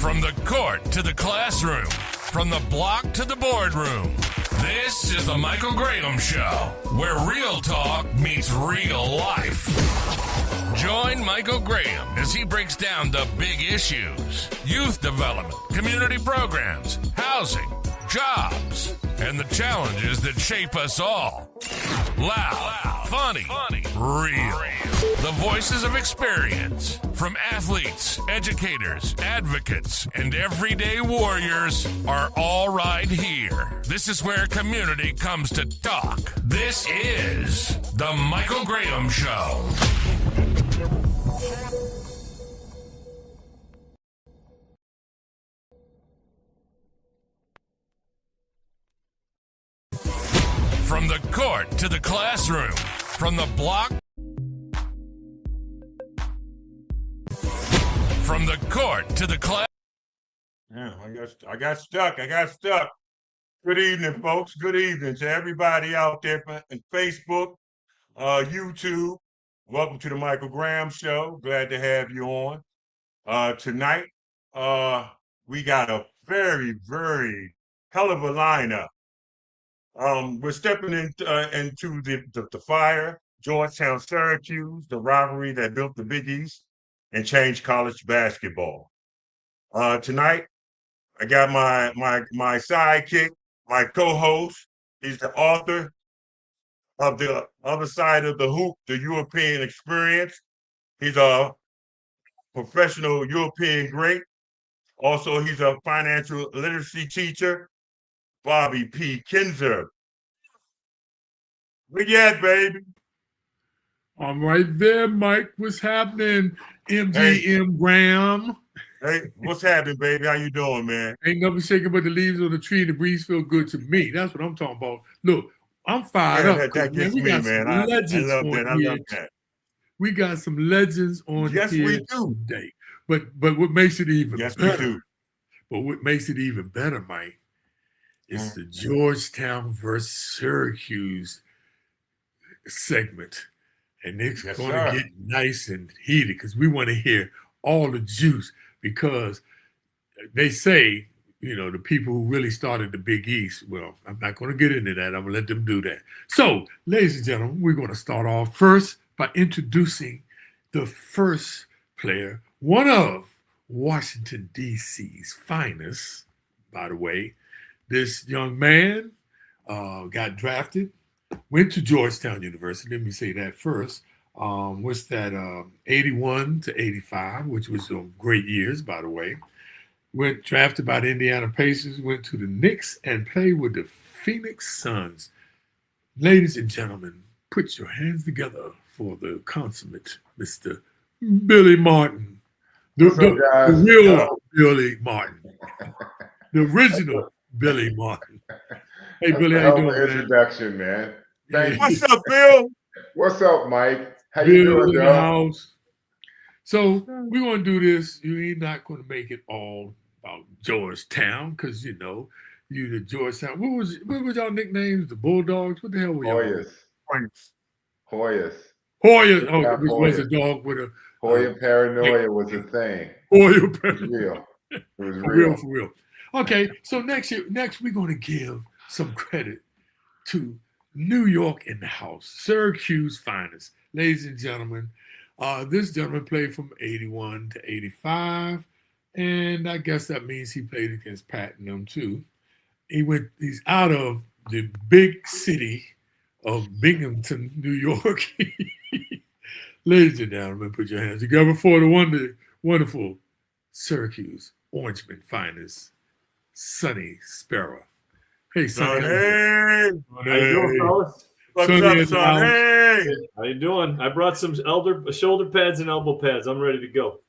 From the court to the classroom, from the block to the boardroom, this is the Michael Graham Show, where real talk meets real life. Join Michael Graham as he breaks down the big issues: youth development, community programs, housing, jobs, and the challenges that shape us all. Loud, funny, real. The voices of experience from athletes, educators, advocates, and everyday warriors are all right here. This is where community comes to talk. This is the Michael Graham Show. From the court to the classroom, from the block, from the court to the class. Yeah, I got stuck. Good evening, folks. Good evening to everybody out there on Facebook, YouTube. Welcome to the Michael Graham Show. Glad to have you on. Tonight, we got a very, very hell of a lineup. We're stepping into the fire, Georgetown, Syracuse, the rivalry that built the Big East and changed college basketball. Tonight, I got my sidekick, my co-host. He's the author of The Other Side of the Hoop, the European Experience. He's a professional European great. Also, he's a financial literacy teacher. Bobby P. Kinzer. Where you at, baby? I'm right there, Mike. What's happening? MGM Graham. Hey, what's happening, baby? How you doing, man? Ain't nothing shaking but the leaves on the tree. The breeze feel good to me. That's what I'm talking about. Look, I'm fired up. That gets me, man. I love that. We got some legends on yes, here we do. today. But what makes it even better? We do. But what makes it even better, Mike, is the Georgetown versus Syracuse segment. And it's going to get nice and heated because we want to hear all the juice, because they say, the people who really started the Big East, well, I'm not going to get into that. I'm going to let them do that. So, ladies and gentlemen, we're going to start off first by introducing the first player, one of Washington, D.C.'s finest, by the way. This young man got drafted, went to Georgetown University. Let me say that first. What's that? 81 to 85, which was some great years, by the way. Went drafted by the Indiana Pacers, went to the Knicks, and played with the Phoenix Suns. Ladies and gentlemen, put your hands together for the consummate Mr. Billy Martin. The real Billy Martin. The original Billy Martin. Hey, Billy, how you doing, man? Introduction, man. Thank What's up, Bill? What's up, Mike? How Bill you doing, in the house. So we're going to do this. You're not going to make it all about Georgetown because, you the Georgetown. What was y'all nicknames? The Bulldogs? What the hell were y'all? Hoyas. Hoyas. Oh, which was a dog with a... Hoya paranoia was a thing. Hoya paranoia. It was real. For real. Okay, so next we're going to give some credit to New York in the house, Syracuse finest. Ladies and gentlemen, this gentleman played from 81 to 85, and I guess that means he played against Pat and them too. He's out of the big city of Binghamton, New York. Ladies and gentlemen, put your hands together for the wonderful Syracuse Orangeman finest, Sonny Spera. Hey, Sonny. Hey. How you doing, fellas? What's up, Sonny? How you doing? I brought some shoulder pads and elbow pads. I'm ready to go.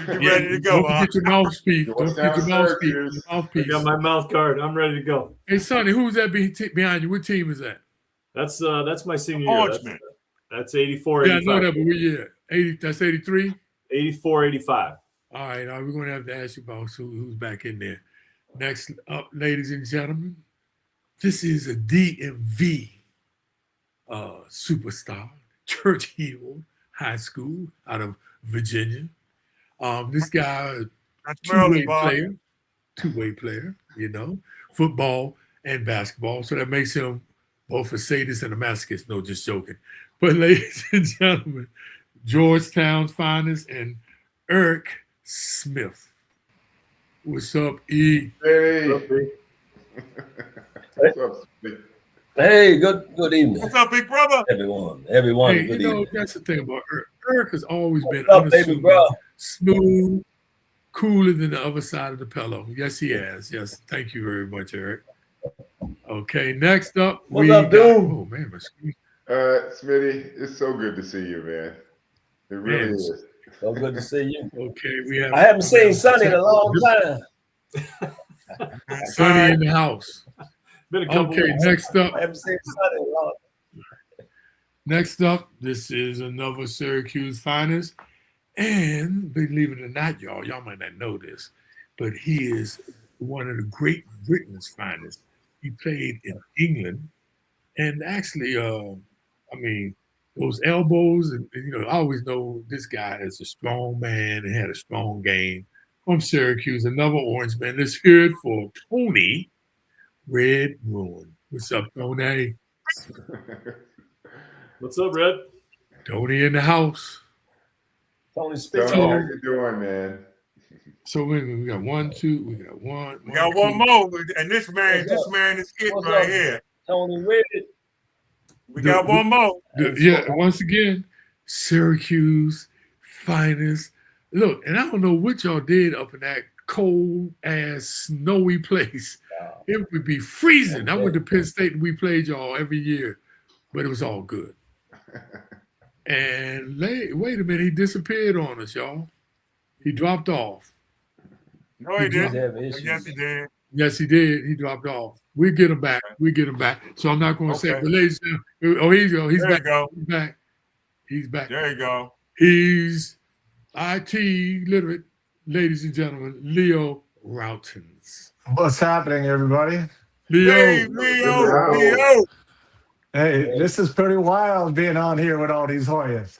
You ready to go? Don't forget your mouthpiece. Don't forget your mouthpiece. I got my mouth guard. I'm ready to go. Hey, Sonny, who's that behind you? What team is that? That's my senior year. That's 84, yeah, 85. I know that, but what year? 80, that's 83? 84, 85. All right, we're going to have to ask you about who's back in there. Next up, ladies and gentlemen, this is a DMV superstar, Church Hill High School out of Virginia. This guy That's Maryland, two-way Bob. player, two-way player, you know, football and basketball. So that makes him both a sadist and a masochist. No, just joking. But ladies and gentlemen, Georgetown's finest and Eric Smith. What's up, E? Hey. What's up, Smitty? Hey, good evening, What's up, big brother? everyone. Hey, Good you know, evening. that's the thing about Eric. Eric has always been What's up, baby unassuming, bro? smooth, cooler than the other side of the pillow. Yes, he has. Yes, thank you very much, Eric. Okay, next up, What's up, dude? Oh man, my screen. Smitty, it's so good to see you, man. It really Man, is. So good to see you. Okay, we have. I haven't seen Sonny in a long time. Sonny in the house. Been a couple Okay, weeks. next up. I haven't seen Sonny in a long time. Next up, this is another Syracuse finest. And believe it or not, y'all might not know this, but he is one of the Great Britain's finest. He played in England. And actually, I mean, those elbows, and you know, I always know this guy is a strong man and had a strong game from Syracuse, another Orange man. Let's hear it for Tony Red Bruin. What's up, Tony? What's up, Red? Tony in the house. Tony Tony, Spera. how you doing, man? So we got one, two, we got one. We got one more, and this man What's up? is it What's right up? here. Tony Red. We got one more. Yeah, once again, Syracuse finest. Look, and I don't know what y'all did up in that cold ass snowy place. Wow. It would be freezing. I went to Penn State and we played y'all every year, but it was all good. And wait a minute, he disappeared on us, y'all. He dropped off. No, he He's didn't. having issues. Yes, he did. Yes, he did. He dropped off. We get him back. We get him back. So I'm not going to say, Okay. but ladies and gentlemen, oh, he's There back. you go. He's back. He's back. There you go. He's IT literate, ladies and gentlemen, Leo Rautins. What's happening, everybody? Leo. Hey, Leo. Hey, this is pretty wild being on here with all these Hoyas.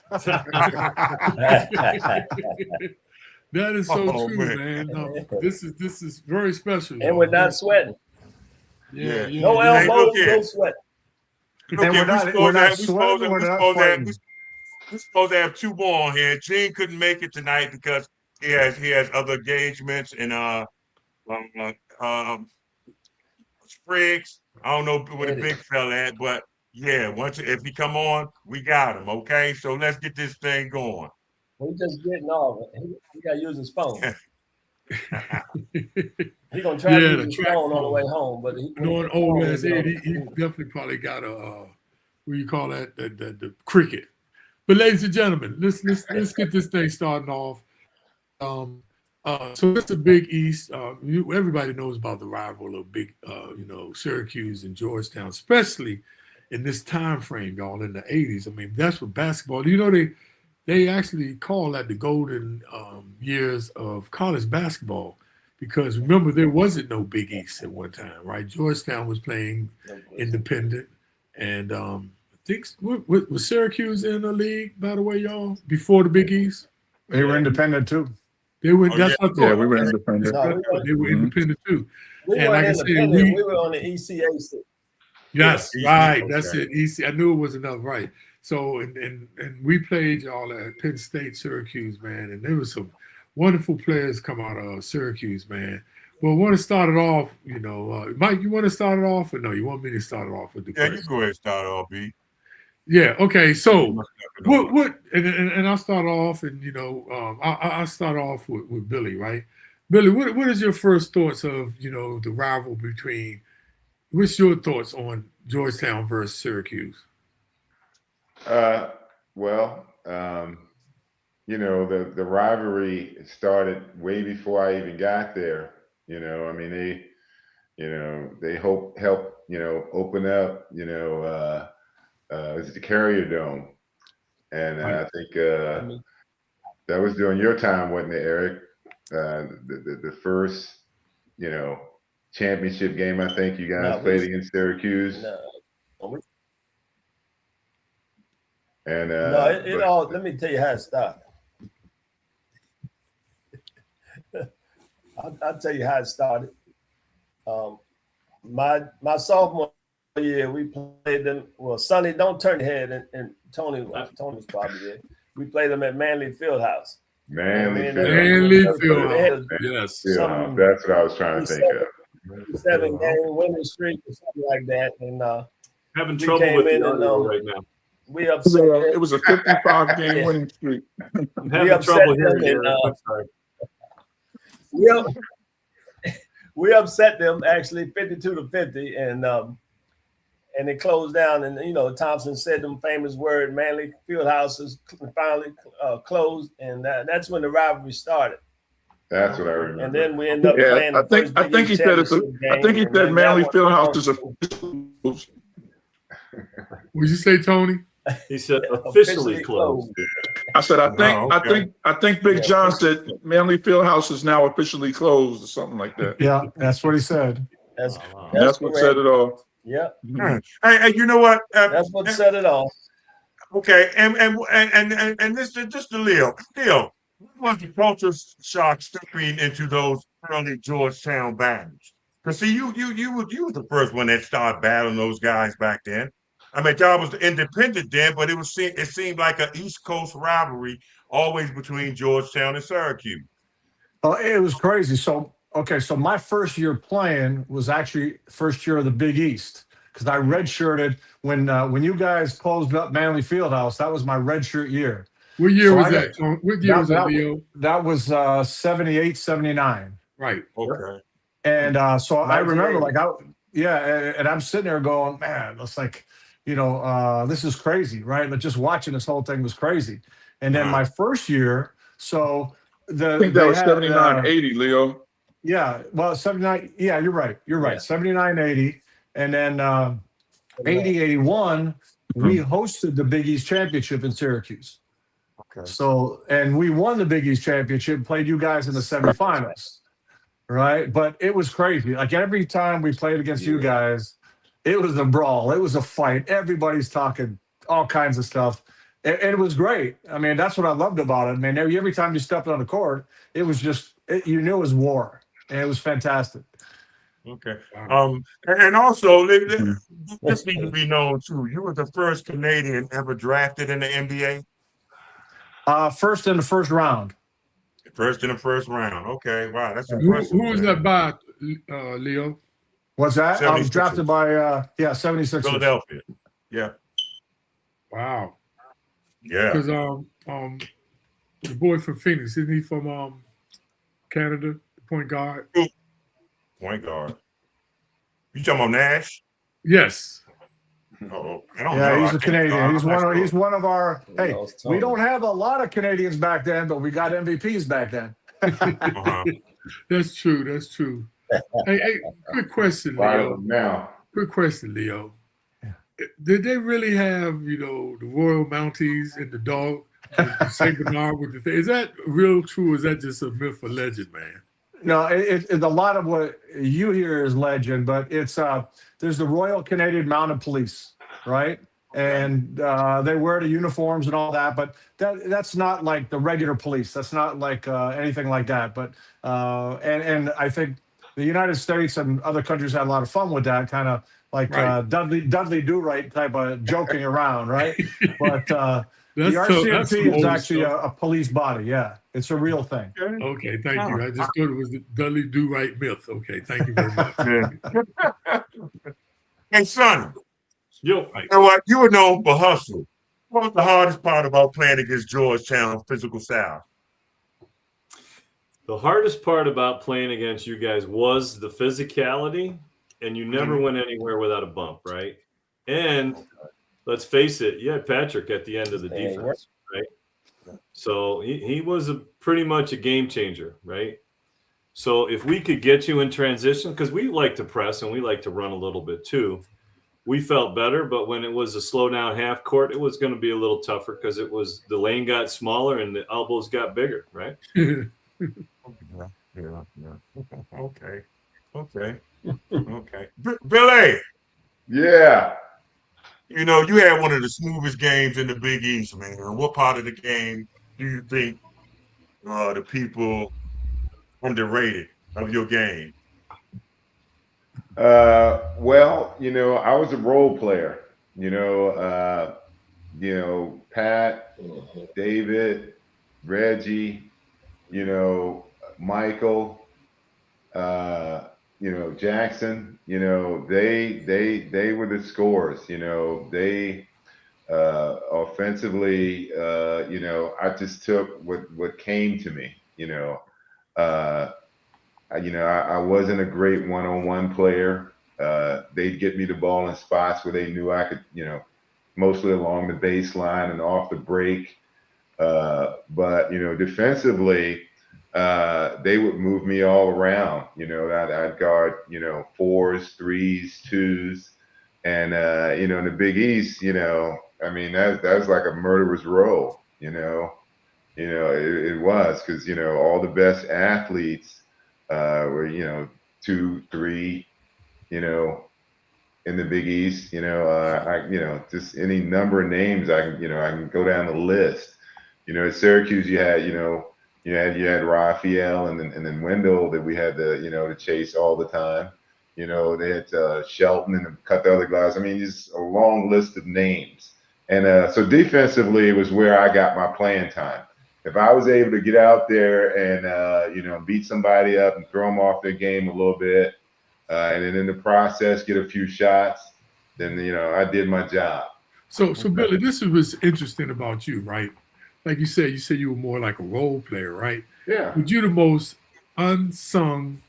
That is so Oh, true, man. man. No, this is very special. And we're not sweating. Yeah. No Hey, elbows, look here. no sweat. Look And here, we're not sweating, we're not fighting. we're supposed to have two more on here. Gene couldn't make it tonight because he has other engagements and Spriggs. I don't know where the big fella at, but yeah, if he come on, we got him. Okay, so let's get this thing going. We're just getting off. He got to use his phone. He's going to try to use his phone on the way home. But knowing old as Ed, he definitely probably got a what do you call that? The cricket. But ladies and gentlemen, let's get this thing starting off. So it's a Big East. Everybody knows about the rival of big, Syracuse and Georgetown, especially in this time frame, y'all, in the 80s. I mean, that's what basketball. You know, they actually call that the golden years of college basketball because remember there wasn't no Big East at one time, right? Georgetown was playing independent, and I think was Syracuse in the league, by the way, y'all, before the Big East. They were independent too. They were. That's what I thought. Yeah, we were independent. They were independent too. We And weren't like I said, independent. We were on the ECAC. Yes, Yeah, right. okay. That's it. I knew it was enough, right? So and we played y'all at Penn State, Syracuse, man, and there was some wonderful players come out of Syracuse, man. Well, want to start it off, Mike, you want to start it off, or no? You want me to start it off with the Yeah, you question? go ahead and start off, B. Yeah. Okay. So what? And I'll start off, and I'll start off with Billy, right? Billy, what is your first thoughts of the rival between? What's your thoughts on Georgetown versus Syracuse? The rivalry started way before I even got there. I mean, they helped open up, it's the Carrier Dome. And I think that was during your time, wasn't it, Eric? The first, championship game I think you guys played against Syracuse. And let me tell you how it started. I'll tell you how it started. My sophomore year, we played them. Well, Sonny, don't turn your head, and Tony's probably there. We played them at Manley Fieldhouse. Manly Fieldhouse. Yes. That's what I was trying to think of. 7-game winning streak or something like that, and having trouble with the audio right now. We upset. It was a 55-game winning streak. I'm having trouble hearing you. We upset them actually 52-50, and it closed down. And Thompson said them famous word, Manley Fieldhouse is finally closed, and that's when the rivalry started. That's what I remember. And then we ended up playing. I think he said Manley Fieldhouse is officially closed. What'd you say, Tony? He said officially closed. I said I think Big John said Manley Fieldhouse is now officially closed or something like that. Yeah, that's what he said. That's what said it all. Yeah. Hey, you know what? That's what set it off. Okay, and this just to Leo. Leo, what was the culture shock stepping into those early Georgetown battles? Because see, you was the first one that started battling those guys back then. I mean, y'all was independent then, but it seemed like an East Coast rivalry always between Georgetown and Syracuse. Oh, it was crazy. So my first year playing was actually first year of the Big East because I redshirted when you guys closed up Manley Fieldhouse. That was my redshirt year. What year was that? What year was that, Leo? That was 78, 79. Right. Okay. And so I remember and I'm sitting there going, man, it's like, this is crazy, right? But just watching this whole thing was crazy. And then my first year, I think that was 79-80, Leo. Yeah, well, 79. Yeah, you're right. You're right. 79-80. And then 80-81, we hosted the Big East Championship in Syracuse. Okay. So, and we won the Big East Championship, played you guys in the semifinals, right? But it was crazy. Like every time we played against you guys, it was a brawl. It was a fight. Everybody's talking all kinds of stuff. And it was great. I mean, that's what I loved about it. I mean, every time you stepped on the court, it was just, you knew it was war. And it was fantastic. Okay. And also, this needs to be known too. You were the first Canadian ever drafted in the NBA? First in the first round. First in the first round. Okay. Wow. That's impressive. Who was that by, Leo? What's that? 76ers. I was drafted by 76ers. Philadelphia. Yeah. Wow. Yeah. Because the boy from Phoenix, isn't he from Canada? The point guard. Point guard. You talking about Nash? Yes. Oh, I don't know. He's a Canadian. He's one of our. Hey, we don't have a lot of Canadians back then, but we got MVPs back then. That's true. That's true. Hey, quick question, Leo. Quick question, Leo. Did they really have, the Royal Mounties and the dog, the Saint Bernard with the thing? Is that real true? Or is that just a myth or legend, man? No, it's a lot of what you hear is legend, but it's there's the Royal Canadian Mounted Police, right? And they wear the uniforms and all that, but that's not like the regular police. That's not like anything like that. But and I think the United States and other countries had a lot of fun with that, kind of like Dudley Do-Right type of joking around, right? But the RCMP is actually a police body. Yeah, it's a real thing. Okay, thank you. I just thought it was the Dudley Do-Right myth. Okay, thank you very much. Hey, son. You know what? You were known for hustle. What was the hardest part about playing against Georgetown physical style? The hardest part about playing against you guys was the physicality, and you never went anywhere without a bump, right? And let's face it, you had Patrick at the end of the defense, right? So he was pretty much a game changer, right? So if we could get you in transition, because we like to press and we like to run a little bit too, we felt better. But when it was a slow down half court, it was going to be a little tougher because the lane got smaller and the elbows got bigger, right? Yeah. Okay. Billy. Yeah. You had one of the smoothest games in the Big East, man. What part of the game do you think the people underrated? of your game? Well, I was a role player. Pat, David, Reggie, Michael, Jackson. They were the scorers. They offensively. I just took what came to me. I wasn't a great one-on-one player. They'd get me the ball in spots where they knew I could, mostly along the baseline and off the break. But defensively, they would move me all around. I'd guard, fours, threes, twos, and in the Big East, that was like a murderer's row. It was because all the best athletes were 2, 3, in the Big East. Just any number of names I can go down the list. At Syracuse you had Raphael and then Wendell that we had to chase all the time. They had Shelton and cut the other guys. I mean, just a long list of names. And so defensively it was where I got my playing time. If I was able to get out there and beat somebody up and throw them off their game a little bit, and then in the process get a few shots, then I did my job. So Billy, this is what's interesting about you, right? Like you said you were more like a role player, right? Yeah. But you're the most unsung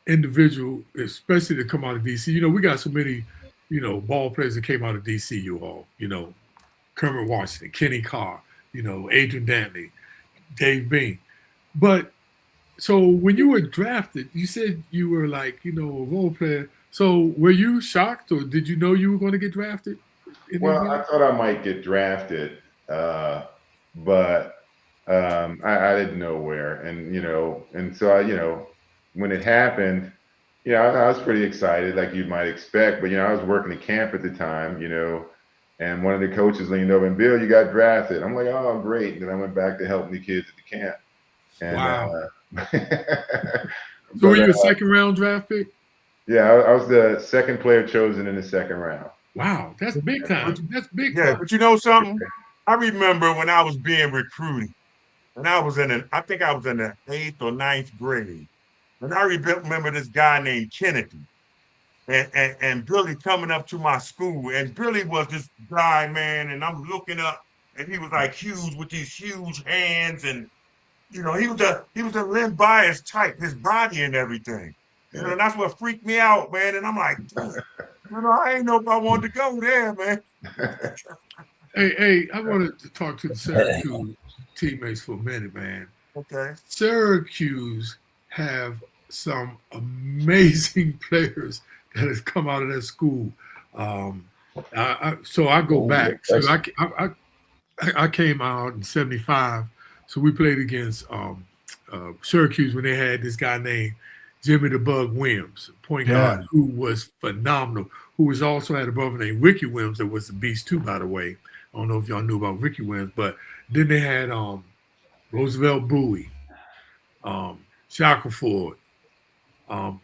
individual, especially to come out of DC. We got so many, ball players that came out of DC. You all, Kermit Washington, Kenny Carr, Adrian Dantley, Dave Bing. But so when you were drafted, you said you were like, a role player. So were you shocked, or did you know you were going to get drafted? Well, I thought I might get drafted, but I didn't know where. And so when it happened, I was pretty excited, like you might expect. But I was working at camp at the time, and one of the coaches leaned over and, Bill, you got drafted. I'm like, oh, great. And then I went back to helping the kids at the camp. And, wow. So were you a second round draft pick? Yeah, I was the second player chosen in the second round. Wow, that's big time. That's big time. Yeah, but you know something? I remember when I was being recruited, and I think I was in the 8th or 9th grade. And I remember this guy named Kennedy. And Billy coming up to my school, and Billy was this guy, man, and I'm looking up, and he was like huge with these huge hands, and he was a Lynn Byers type, his body and everything. And that's what freaked me out, man. And I'm like, I ain't know if I wanted to go there, man. Hey, I wanted to talk to the Syracuse teammates for a minute, man. Okay. Syracuse have some amazing players that has come out of that school. So I go back. So I came out in '75. So we played against Syracuse when they had this guy named Jimmy the Bug Williams, point guard, who was phenomenal, who was also had a brother named Ricky Williams that was the beast too, by the way. I don't know if y'all knew about Ricky Williams, but then they had Roosevelt Bowie, Shackelford, what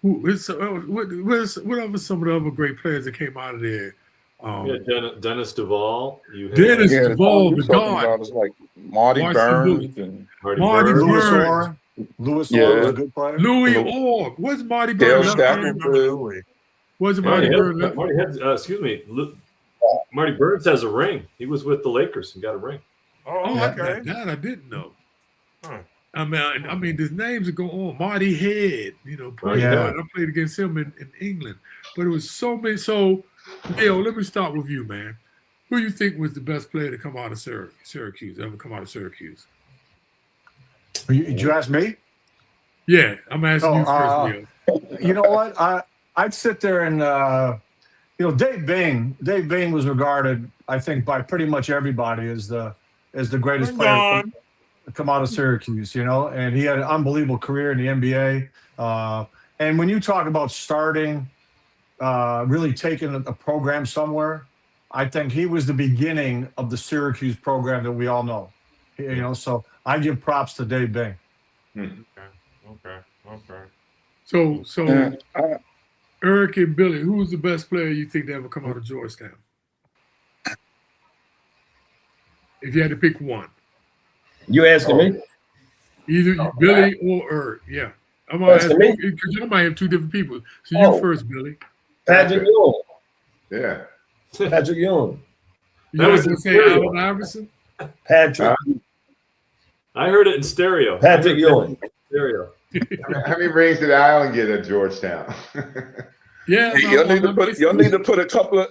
are some of the other great players that came out of there? Dennis Duval. Dennis Duval, the guard. It's like Marty Burns and Marty Burns. Louis Orr was a good player. Louis Orr. What's Marty Dale Burns? What's Marty Burns? Marty Burns has a ring. He was with the Lakers and got a ring. Oh, okay. That I didn't know. Huh. I mean, there's names that go on. Marty Head, point guard. I played against him in England, but it was so many. So, Dale, let me start with you, man. Who you think was the best player to come out of Syracuse? Ever come out of Syracuse? Did you ask me? Yeah, I'm asking you first, Leo. You know what? I'd sit there and Dave Bing was regarded, I think, by pretty much everybody as the greatest player to come out of Syracuse. And he had an unbelievable career in the NBA. And when you talk about starting, really taking a program somewhere, I think he was the beginning of the Syracuse program that we all know. So I give props to Dave Bing. Okay. So Eric and Billy, who's the best player you think that ever come out of Georgetown? If you had to pick one. You asking me? Either Billy or Eric. Yeah. I'm gonna ask both because you might have two different people. So you first, Billy. Patrick Ewing. Yeah. Patrick Ewing. You was to say Allen Iverson? Patrick. I heard it in stereo. Patrick Ewing. Stereo. How many rings did Allen get at Georgetown? Yeah, Hey, y'all need to put a couple of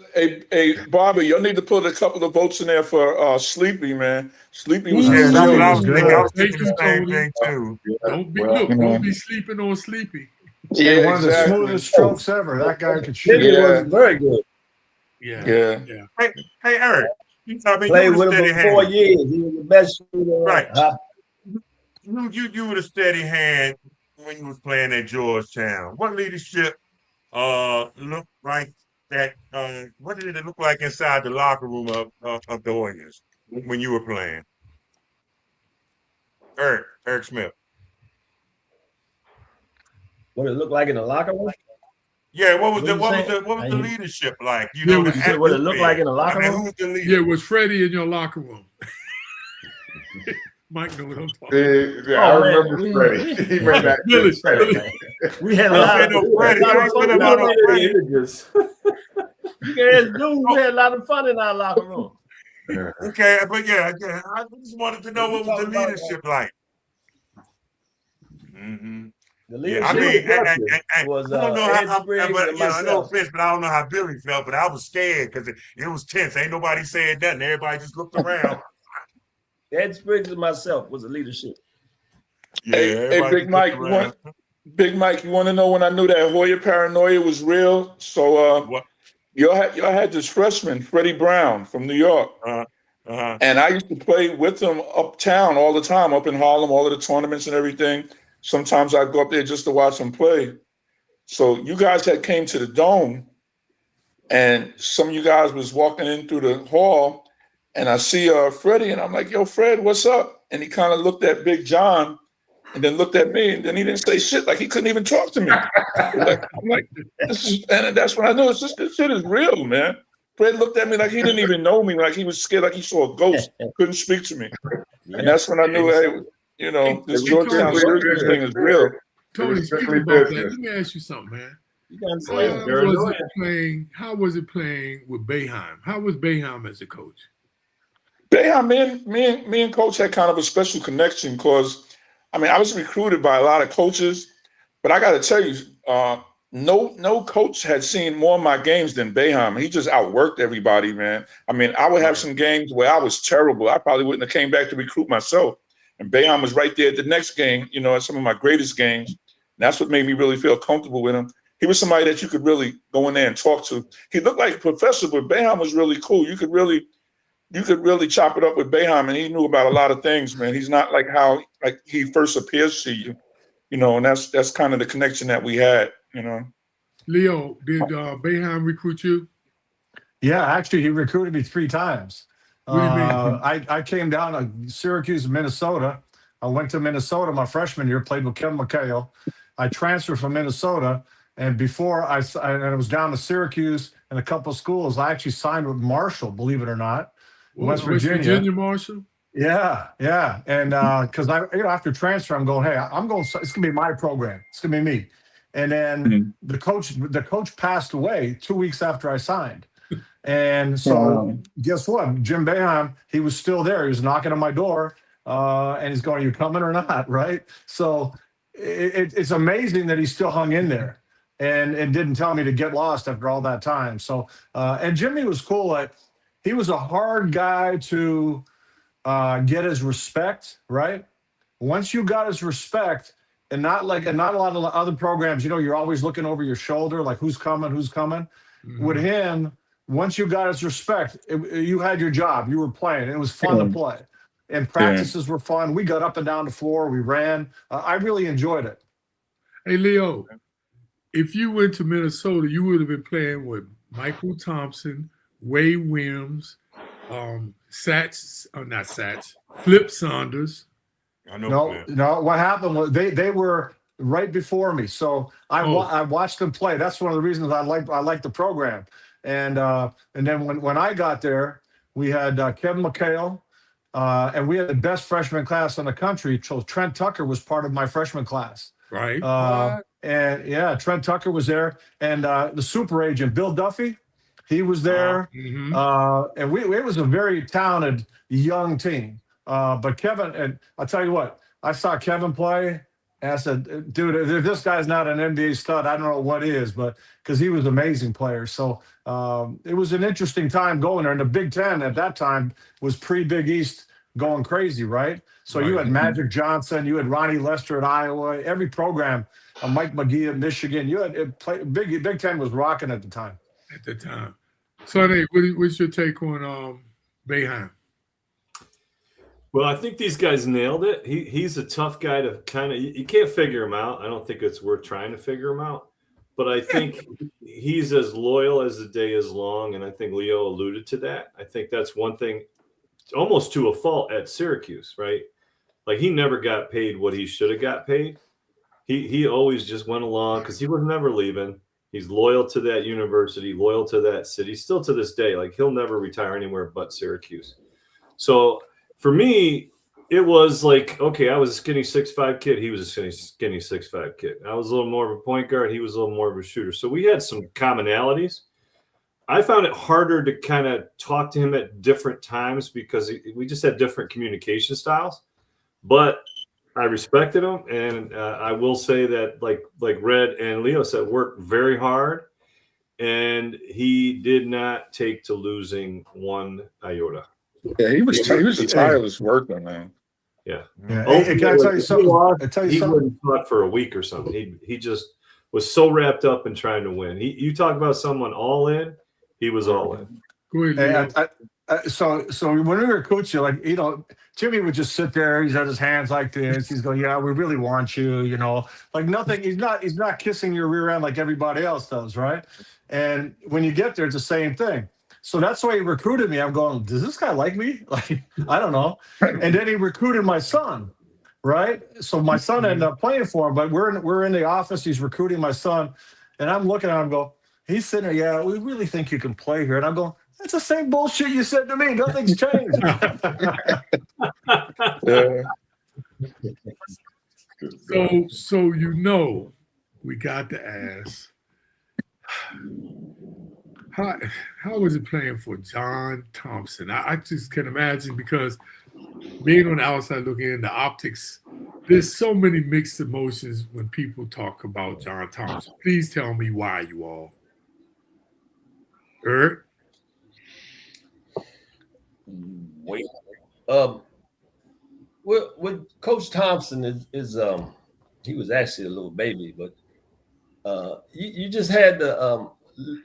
Bobby. Y'all need to put a couple of votes in there for Sleepy, man. Sleepy was that's what I was good. thinking. I was thinking the same thing too. Don't be sleeping on Sleepy. Yeah, one of the smoothest strokes ever. That guy could shoot. He was very good. Yeah. Hey, Eric. Played with him for 4 years. He was the best shooter. Right. You were a steady hand when you was playing at Georgetown. What leadership looked like that? What did it look like inside the locker room of the Warriors when you were playing? Eric Smith. What it looked like in the locker room? Yeah, what was the leadership like? You know, what it looked like in the locker room? Who's the leader? Yeah, was Freddie in your locker room? Mike know what I'm talking about. I remember Freddie. He went back to Freddie. We had a lot of fun in our locker room. Okay, but I just wanted to know what was the leadership like. Mm-hmm. The leadership was I don't know how, Spriggs and myself. no offense, but I don't know how Billy felt, but I was scared because it was tense. Ain't nobody saying nothing. Everybody just looked around. Ed Spriggs and myself was the leadership. Yeah, hey, Big Mike, you want to know when I knew that Hoya paranoia was real? So y'all had this freshman, Freddie Brown from New York. And I used to play with him uptown all the time, up in Harlem, all of the tournaments and everything. Sometimes I'd go up there just to watch him play. So you guys had came to the Dome, and some of you guys was walking in through the hall, and I see Freddie, and I'm like, yo, Fred, what's up? And he kind of looked at Big John and then looked at me, and then he didn't say shit. Like, he couldn't even talk to me. I'm like, and that's when I knew this shit is real, man. Fred looked at me like he didn't even know me, like he was scared, like he saw a ghost, couldn't speak to me. And that's when I knew, hey, you know, this Georgetown thing is real. Tony, speaking about that, let me ask you something, man. How was it playing with Boeheim? How was Boeheim as a coach? Boeheim, me and Coach had kind of a special connection because, I mean, I was recruited by a lot of coaches, but I got to tell you, no coach had seen more of my games than Boeheim. He just outworked everybody, man. I mean, I would have some games where I was terrible. I probably wouldn't have came back to recruit myself. And Boeheim was right there at the next game, you know, at some of my greatest games. And that's what made me really feel comfortable with him. He was somebody that you could really go in there and talk to. He looked like a professor, but Boeheim was really cool. You could really chop it up with Boeheim, and he knew about a lot of things, man. He's not like how he first appears to you, you know, and that's kind of the connection that we had, you know. Leo, did Boeheim recruit you? Yeah, actually, he recruited me 3 times. What do you mean? I came down to Syracuse, Minnesota. I went to Minnesota my freshman year, played with Kevin McHale. I transferred from Minnesota, and before I was down to Syracuse and a couple of schools, I actually signed with Marshall, believe it or not, West Virginia. Marshall? Yeah. And because after transfer, I'm going, hey, it's gonna be my program. It's gonna be me. And then the coach passed away 2 weeks after I signed. And so guess what? Jim Boeheim, he was still there. He was knocking on my door, and he's going, "You coming or not?" Right? So it's amazing that he still hung in there and didn't tell me to get lost after all that time. So and Jimmy was cool. He was a hard guy to get his respect. Right? Once you got his respect, and not a lot of other programs, you know, you're always looking over your shoulder, like who's coming. Mm-hmm. With him, once you got his respect, you had your job. You were playing. It was fun to play. And practices were fun. We got up and down the floor. We ran. I really enjoyed it. Hey, Leo, if you went to Minnesota, you would have been playing with Michael Thompson, Wade Williams, Flip Saunders. I know. No. What happened was they were right before me. So I watched them play. That's one of the reasons I like the program. And then when I got there, we had Kevin McHale, and we had the best freshman class in the country. So Trent Tucker was part of my freshman class. Right. And yeah, Trent Tucker was there, and the super agent Bill Duffy, he was there. And it was a very talented young team. But Kevin, and I'll tell you what, I saw Kevin play. And I said, dude, if this guy's not an NBA stud, I don't know what is, but because he was an amazing player. So it was an interesting time going there. And the Big Ten at that time was pre-Big East going crazy, right? So you had Magic Johnson, you had Ronnie Lester at Iowa, every program, Mike McGee at Michigan. You had Big Ten was rocking at the time. At the time. Sonny, what's your take on Boeheim? Well, I think these guys nailed it. He's a tough guy to kind of – you can't figure him out. I don't think it's worth trying to figure him out. But I think he's as loyal as the day is long, and I think Leo alluded to that. I think that's one thing almost to a fault at Syracuse, right? Like he never got paid what he should have got paid. He always just went along because he was never leaving. He's loyal to that university, loyal to that city, still to this day. Like he'll never retire anywhere but Syracuse. So – for me, it was like, okay, I was a skinny 6'5" kid. He was a skinny 6'5" kid. I was a little more of a point guard. He was a little more of a shooter. So we had some commonalities. I found it harder to kind of talk to him at different times because we just had different communication styles. But I respected him. And I will say that, like Red and Leo said, worked very hard. And he did not take to losing one iota. Yeah, he was a tireless worker, man. Yeah. Hey, can I tell you something? He wouldn't talk for a week or something. He just was so wrapped up in trying to win. You talk about someone all in, he was all in. So when we were coaching, like, you know, Jimmy would just sit there. He's got his hands like this. He's going, yeah, we really want you, you know, like nothing. He's not kissing your rear end like everybody else does, right? And when you get there, it's the same thing. So that's why he recruited me. I'm going, does this guy like me? Like, I don't know. And then he recruited my son, right? So my son ended up playing for him, but we're in the office. He's recruiting my son. And I'm looking at him and go, he's sitting there, yeah, we really think you can play here. And I'm going, that's the same bullshit you said to me. Nothing's changed. So you know, we got to ask, how was it playing for John Thompson? I just can imagine, because being on the outside looking in, the optics, there's so many mixed emotions when people talk about John Thompson. Please tell me why, you all. Eric? Wait. With Coach Thompson is he was actually a little baby, but you just had to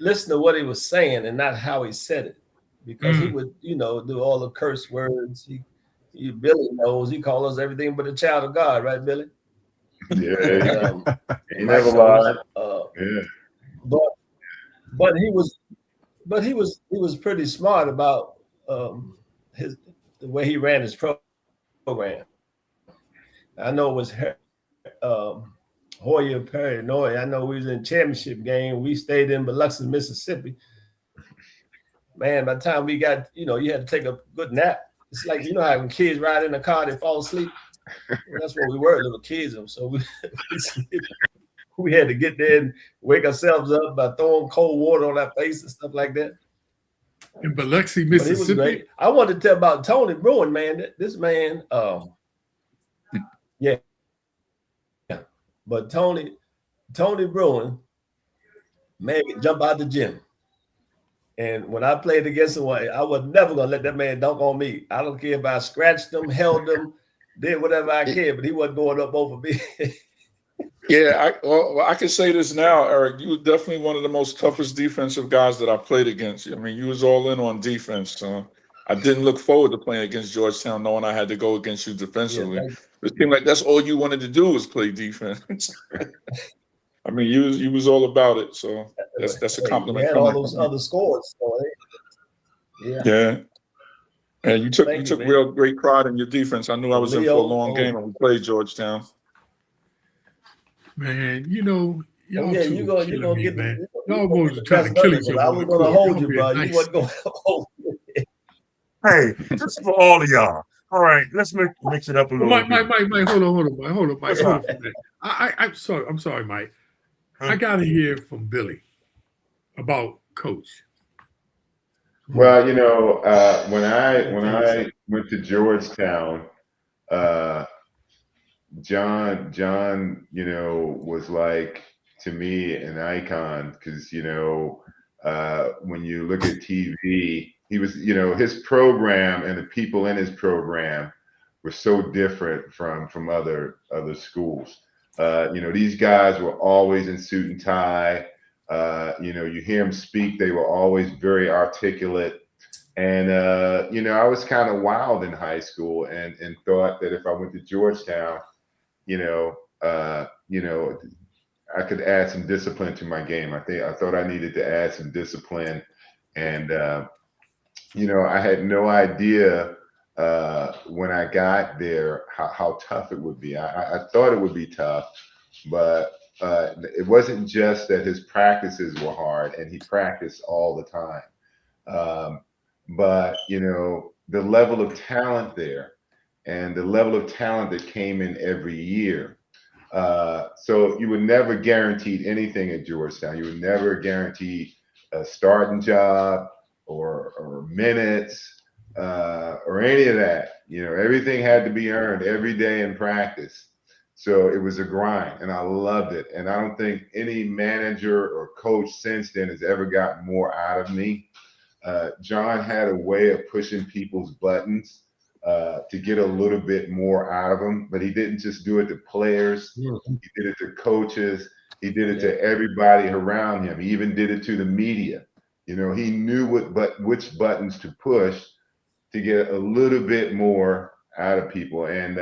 listen to what he was saying and not how he said it, because he would, you know, do all the curse words. He Billy knows, he calls us everything but a child of God, right, Billy? Yeah, he never lied. But he was pretty smart about the way he ran his program. I know it was Hoya Paranoia. I know we was in championship game. We stayed in Biloxi, Mississippi. Man, by the time we got, you know, you had to take a good nap. It's like, you know how when kids ride in the car, they fall asleep. Well, that's what we were, little kids. So we had to get there and wake ourselves up by throwing cold water on our face and stuff like that. In Biloxi, Mississippi. I wanted to tell about Tony Bruin, man. This man, yeah. But Tony Bruin made me jump out the gym. And when I played against him, I was never going to let that man dunk on me. I don't care if I scratched him, held him, did whatever I can, but he wasn't going up over me. Yeah, I can say this now, Eric. You were definitely one of the most toughest defensive guys that I played against. I mean, you was all in on defense. I didn't look forward to playing against Georgetown, knowing I had to go against you defensively. Yeah, it seemed like that's all you wanted to do was play defense. I mean, you was all about it. So that's a compliment. You had all those other scores. So, yeah. And you took real great pride in your defense. I knew I was in for a long game when we played Georgetown. Man, you know, y'all yeah, two you're are gonna killing me, get man. the Y'all boys are trying to kill each other. I was gonna hold you, bro. Nice. You wasn't gonna hold me. Hey, this is for all of y'all. All right, let's mix it up a little Mike, bit. Mike, hold on, Mike, hold on for a minute. I'm sorry, Mike. I gotta hear from Billy about Coach. Well, you know, when I went to Georgetown, John, you know, was like to me an icon because you know, when you look at TV, he was, you know, his program and the people in his program were so different from other schools. You know, these guys were always in suit and tie. You know, you hear them speak; they were always very articulate. And you know, I was kind of wild in high school, and thought that if I went to Georgetown, you know, I could add some discipline to my game. I thought I needed to add some discipline, and you know, I had no idea when I got there how tough it would be. I thought it would be tough, but it wasn't just that his practices were hard, and he practiced all the time. But you know, the level of talent there, and the level of talent that came in every year. So you were never guaranteed anything at Georgetown. You were never guaranteed a starting job or minutes or any of that. You know, everything had to be earned every day in practice. So it was a grind, and I loved it. And I don't think any manager or coach since then has ever gotten more out of me. John had a way of pushing people's buttons to get a little bit more out of them, but he didn't just do it to players. He did it to coaches. He did it to everybody around him. He even did it to the media. You know, he knew which buttons to push to get a little bit more out of people. And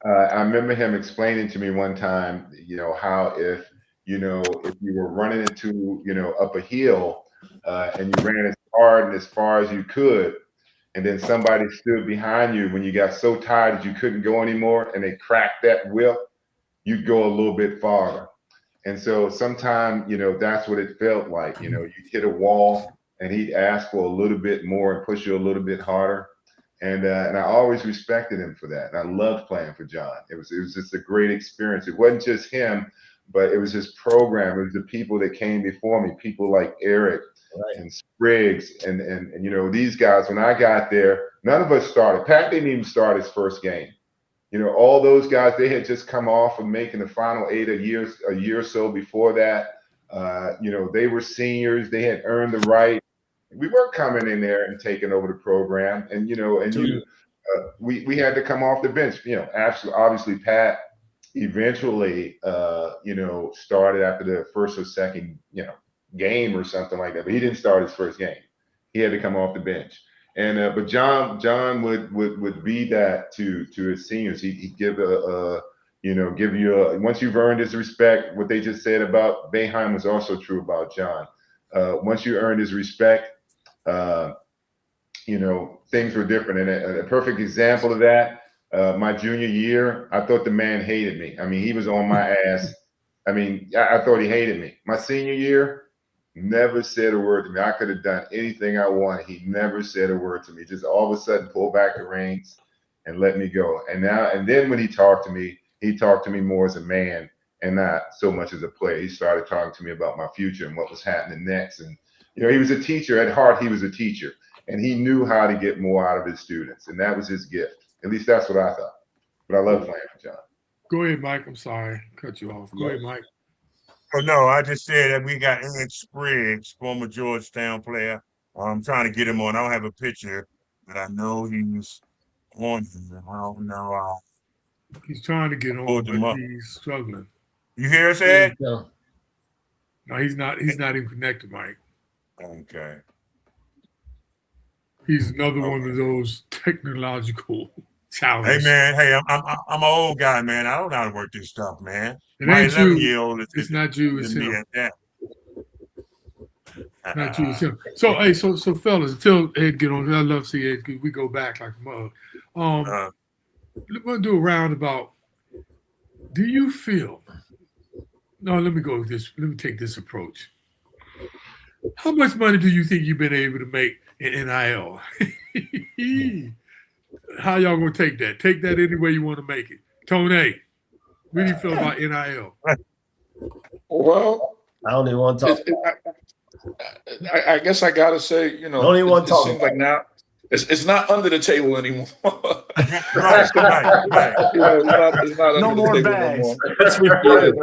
I remember him explaining to me one time, you know, how if you were running into, you know, up a hill and you ran as hard and as far as you could, and then somebody stood behind you when you got so tired that you couldn't go anymore, and they cracked that whip, you'd go a little bit farther. And so sometimes, you know, that's what it felt like. You know, you'd hit a wall, and he'd ask for a little bit more and push you a little bit harder. And I always respected him for that. And I loved playing for John. It was just a great experience. It wasn't just him, but it was his program. It was the people that came before me, people like Eric and Spriggs and you know, these guys. When I got there, none of us started. Pat didn't even start his first game. You know, all those guys, they had just come off of making the Final Eight a year or so before that. You know, they were seniors. They had earned the right. We weren't coming in there and taking over the program. And, you know, and we had to come off the bench. You know, obviously Pat eventually, you know, started after the first or second, you know, game or something like that. But he didn't start his first game. He had to come off the bench. And but John would be that to his seniors. He'd give give you once you've earned his respect. What they just said about Boeheim was also true about John. Once you earned his respect, you know, things were different. And a perfect example of that, my junior year, I thought the man hated me. I mean, he was on my ass. I mean, I thought he hated me. My senior year, never said a word to me. I could have done anything I wanted. He never said a word to me. Just all of a sudden pulled back the reins and let me go. And then when he talked to me more as a man and not so much as a player. He started talking to me about my future and what was happening next. And, you know, he was a teacher. At heart, he was a teacher. And he knew how to get more out of his students. And that was his gift. At least that's what I thought. But I love playing with John. Go ahead, Mike. I'm sorry. Cut you off. Go ahead, Mike. Oh, no, I just said that we got Ed Spriggs, former Georgetown player. I'm trying to get him on. I don't have a picture, but I know he's on here. I don't know. He's trying to get on, but he's struggling. You hear us, Ed? No, he's not. He's not even connected, Mike. Okay. He's another one of those technological challenges. Hey, man. Hey, I'm an old guy, man. I don't know how to work this stuff, man. It My ain't 11-year-old you. It's not you. It's him. At that. Not you. It's him. So, hey, so fellas, until Ed get on, I love to see Ed. We go back like a mug. We're gonna do a roundabout. Do you feel No, let me go with this. Let me take this approach. How much money do you think you've been able to make in NIL? How y'all gonna take that? Take that any way you want to make it. Tony, what do you feel about NIL? Well, I don't even want to talk. I guess I gotta say, you know, don't even want to talk. Seems like now it's not under the table anymore. Right. It's not No under more the table bags. no more. It's reported.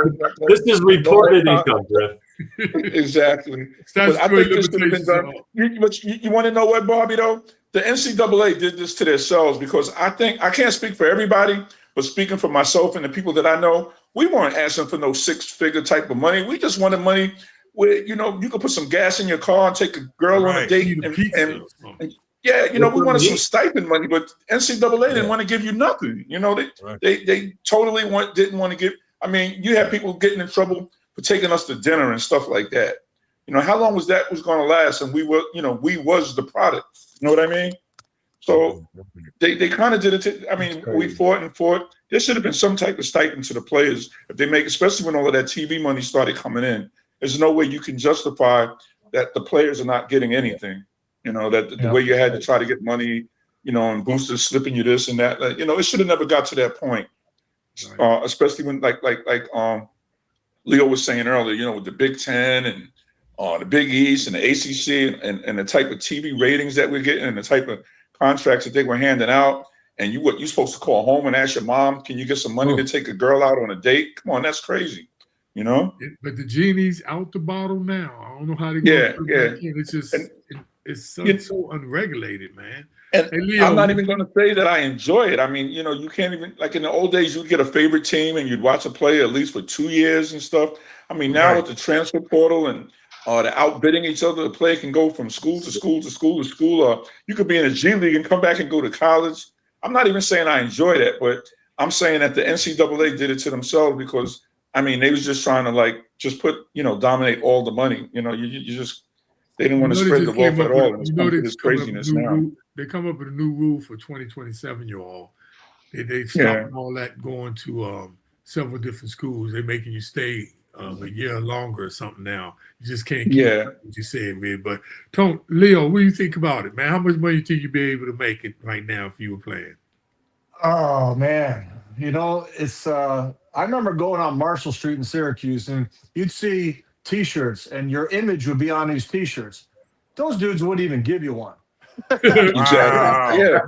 This is reported income, Jeff. Exactly. But I think this could have been done. You want to know what, Bobby, though? The NCAA did this to themselves because I think, I can't speak for everybody, but speaking for myself and the people that I know, we weren't asking for no six-figure type of money. We just wanted money where, you know, you could put some gas in your car and take a girl on a date. And yeah, you know, we wanted some stipend money, but NCAA didn't want to give you nothing. You know, they totally didn't want to give. I mean, you had people getting in trouble for taking us to dinner and stuff like that. You know, how long was that going to last? And we were, you know, we was the product. You know what I mean? So they kind of did it. I mean, we fought and fought. There should have been some type of stipend to the players if they make, especially when all of that TV money started coming in. There's no way you can justify that the players are not getting anything. You know, that the way you had to try to get money, you know, and boosters slipping you this and that. You know, it should have never got to that point. Especially when, like Leo was saying earlier, you know, with the Big Ten and the Big East and the ACC and the type of TV ratings that we're getting and the type of contracts that they were handing out. And you're supposed to call home and ask your mom, can you get some money to take a girl out on a date? Come on, that's crazy. You know? But the genie's out the bottle now. I don't know how to go. Yeah. It's just, it's so unregulated, man. And hey, Leo, I'm not even going to say that I enjoy it. I mean, you know, you can't even, like in the old days, you'd get a favorite team and you'd watch a player at least for 2 years and stuff. I mean, now with the transfer portal and the outbidding each other, the player can go from school to school to school to school, or you could be in a G League and come back and go to college. I'm not even saying I enjoy that, but I'm saying that the NCAA did it to themselves because, I mean, they was just trying to just put, you know, dominate all the money. You know, you just, they didn't want to spread the wealth at all. It's come to this craziness now. They come up with a new rule for 2027, y'all. They stopped all that going to several different schools. They're making you stay a year longer or something now. You just can't keep what you said, man. But Leo, what do you think about it, man? How much money do you think you'd be able to make it right now if you were playing? Oh, man. You know, it's I remember going on Marshall Street in Syracuse, and you'd see T-shirts, and your image would be on these T-shirts. Those dudes wouldn't even give you one. Exactly. Yeah.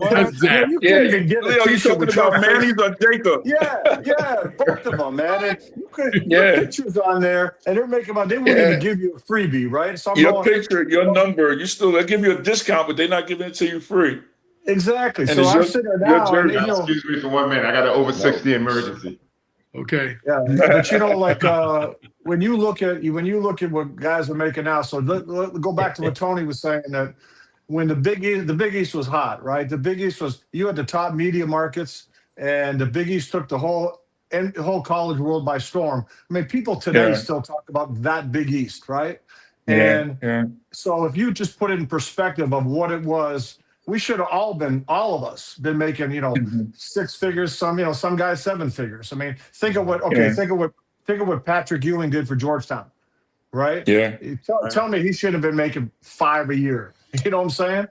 You couldn't even get Leo, you talking about Manny's or Jacob? Yeah, both of them, man. And you could put pictures on there, and they're making they wouldn't even give you a freebie, right? So your picture, your number, they give you a discount, but they're not giving it to you free. Exactly. And so I'm sitting there now. And, excuse me for 1 minute. I got an over 60 emergency. Okay. Yeah, but you know, like when you look at what guys are making now. So let go back to what Tony was saying, that when the Big East was hot, right? The Big East was, you had the top media markets, and the Big East took the whole college world by storm. I mean, people today still talk about that Big East, right? And so if you just put it in perspective of what it was, we should have all of us been making, you know, six figures, some guys 7 figures. I mean, think of what Patrick Ewing did for Georgetown, right? Yeah. Tell me he should have been making 5 a year. You know what I'm saying?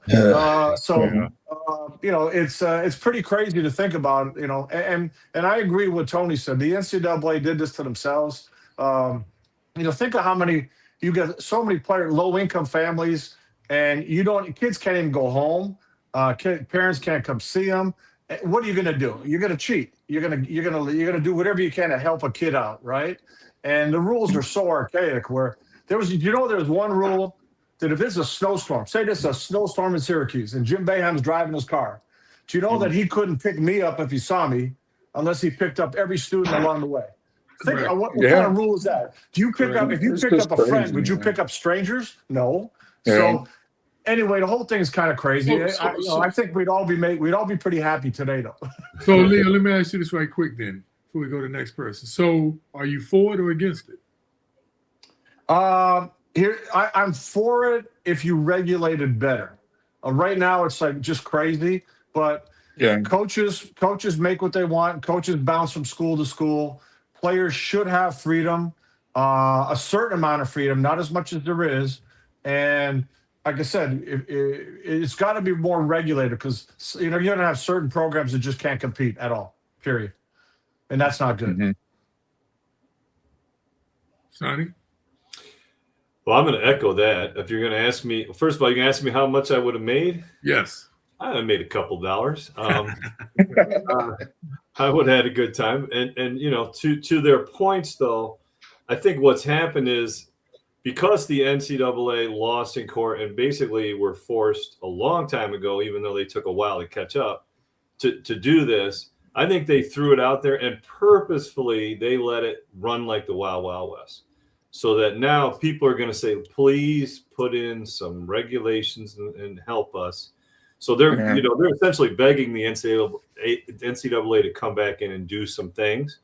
You know, it's pretty crazy to think about, you know, and I agree with what Tony said. The NCAA did this to themselves. You know, think of how many, you got so many low income families, and kids can't even go home. Parents can't come see them. What are you going to do? You're going to cheat. You're going to do whatever you can to help a kid out, right? And the rules are so archaic. Where there's one rule that if it's a snowstorm, say there's a snowstorm in Syracuse, and Jim Boeheim's driving his car, do you know that he couldn't pick me up if he saw me unless he picked up every student along the way? Think, what kind of rule is that? Do you pick up, if you picked up a friend, would you pick up strangers? No. So anyway, the whole thing is kind of crazy. I think we'd all be pretty happy today, though. So, Leo, let me ask you this right quick then, before we go to the next person. So, are you for it or against it? I'm for it if you regulate it better. Right now, it's like just crazy. But coaches make what they want. Coaches bounce from school to school. Players should have freedom. a certain amount of freedom, not as much as there is. And like I said, it's got to be more regulated because you're going to have certain programs that just can't compete at all. Period. And that's not good. Mm-hmm. Sonny? Well, I'm going to echo that. If you're going to ask me, first of all, you can ask me how much I would have made. Yes. I would have made a couple dollars. I would have had a good time. And to their points, though, I think what's happened is because the NCAA lost in court and basically were forced a long time ago, even though they took a while to catch up, to do this, I think they threw it out there and purposefully they let it run like the Wild Wild West. So that now people are going to say, please put in some regulations and help us. So they're essentially begging the NCAA to come back in and do some things.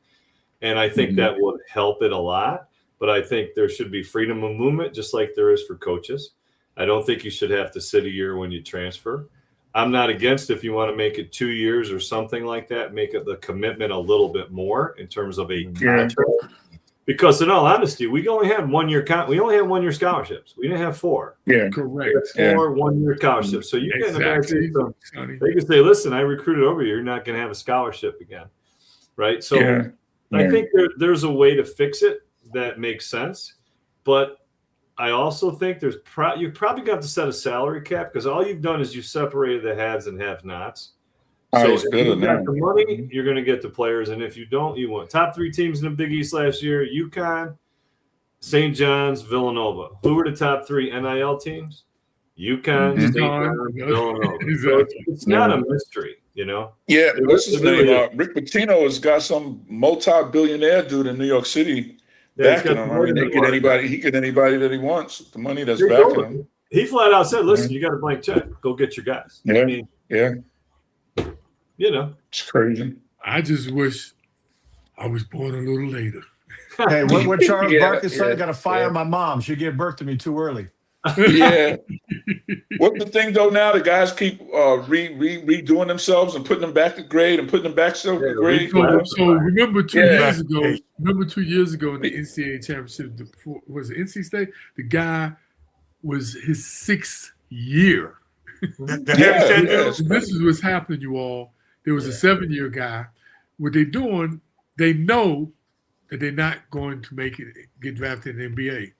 And I think that would help it a lot. But I think there should be freedom of movement, just like there is for coaches. I don't think you should have to sit a year when you transfer. I'm not against if you want to make it 2 years or something like that, make it the commitment a little bit more in terms of a contract. Because in all honesty, we only had 1 year. We only had 1 year scholarships. We didn't have 4. Yeah, correct. 4 1 year scholarships. So you can imagine they can say, "Listen, I recruited over you. You're not going to have a scholarship again, right?" So I think there's a way to fix it that makes sense, but I also think you probably got to set a salary cap because all you've done is you separated the haves and have-nots. So if you got the money, you're going to get the players, and if you don't, you won't. Top 3 teams in the Big East last year: UConn, St. John's, Villanova. Who were the top 3 NIL teams? UConn, St. John's, Villanova. So it's not a mystery, Yeah, what's his name? Rick Pitino has got some multi-billionaire dude in New York City backing him. I mean, he get anybody that he wants. The money that's backing him. He flat out said, "Listen, you got a blank check. Go get your guys." Yeah, I mean, it's crazy. I just wish I was born a little later. Hey, what Charles Barkley said, I got to fire my mom. She gave birth to me too early. Yeah. What's the thing though? Now the guys keep redoing themselves and putting them back to grade and putting them back to grade. So remember 2 years ago? Remember 2 years ago in the NCAA championship? Was it NC State? The guy was his 6th year. This is what's happening, you all. There was a 7-year guy. What they're doing, they know that they're not going to get drafted in the NBA.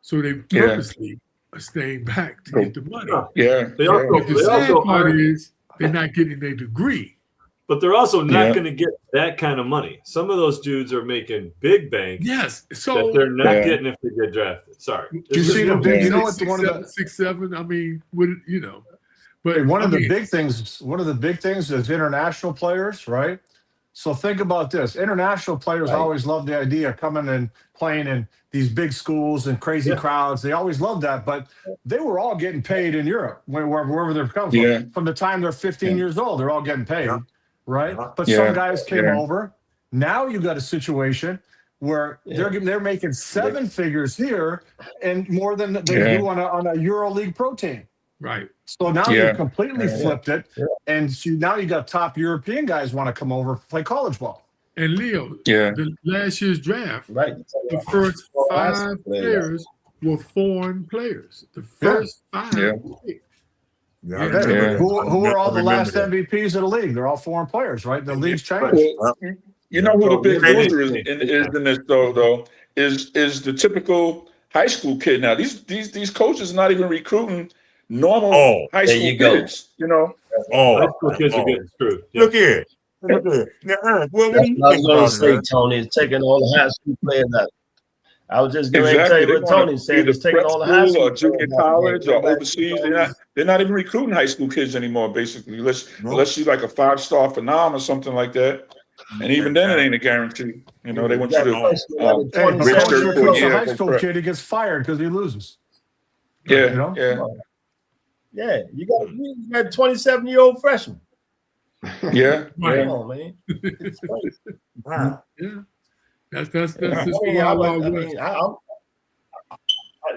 So they purposely are staying back to get the money. The sad part is they're not getting their degree. But they're also not going to get that kind of money. Some of those dudes are making big bank. Yes. So that they're not getting if they get drafted. Sorry. You see the big, one of the 6, 7. I mean, but one of the big things is international players, right? So think about this. International players always love the idea of coming and playing in these big schools and crazy crowds. They always loved that, but they were all getting paid in Europe, wherever they're coming from. From the time they're 15 years old, they're all getting paid, right? But some guys came over. Now you got a situation where they're making 7 figures here and more than they do on a EuroLeague pro team. Right. So now you've completely flipped it, and now you got top European guys want to come over play college ball. And Leo, the last year's draft, the first 5 players were foreign players. The first 5. Who are all the last MVPs of the league? They're all foreign players, right? The league's changed. You know who the big loser is in this though is the typical high school kid. Now these coaches are not even recruiting normal high school kids. High school kids are getting screwed. Look here. Now, what do you I was think going about to say, that? Tony, is taking all the high school players out. I was just going to tell you what Tony said. It's taking all the high school or junior college or overseas. They're not even recruiting high school kids anymore. Basically, unless you're like a 5-star phenom or something like that. And even then, it ain't a guarantee. They want you to register for a year. High school kid, he gets fired because he loses. Yeah, you got a 27-year-old freshman. Yeah, come on, man. It's crazy. Wow. Yeah, that's just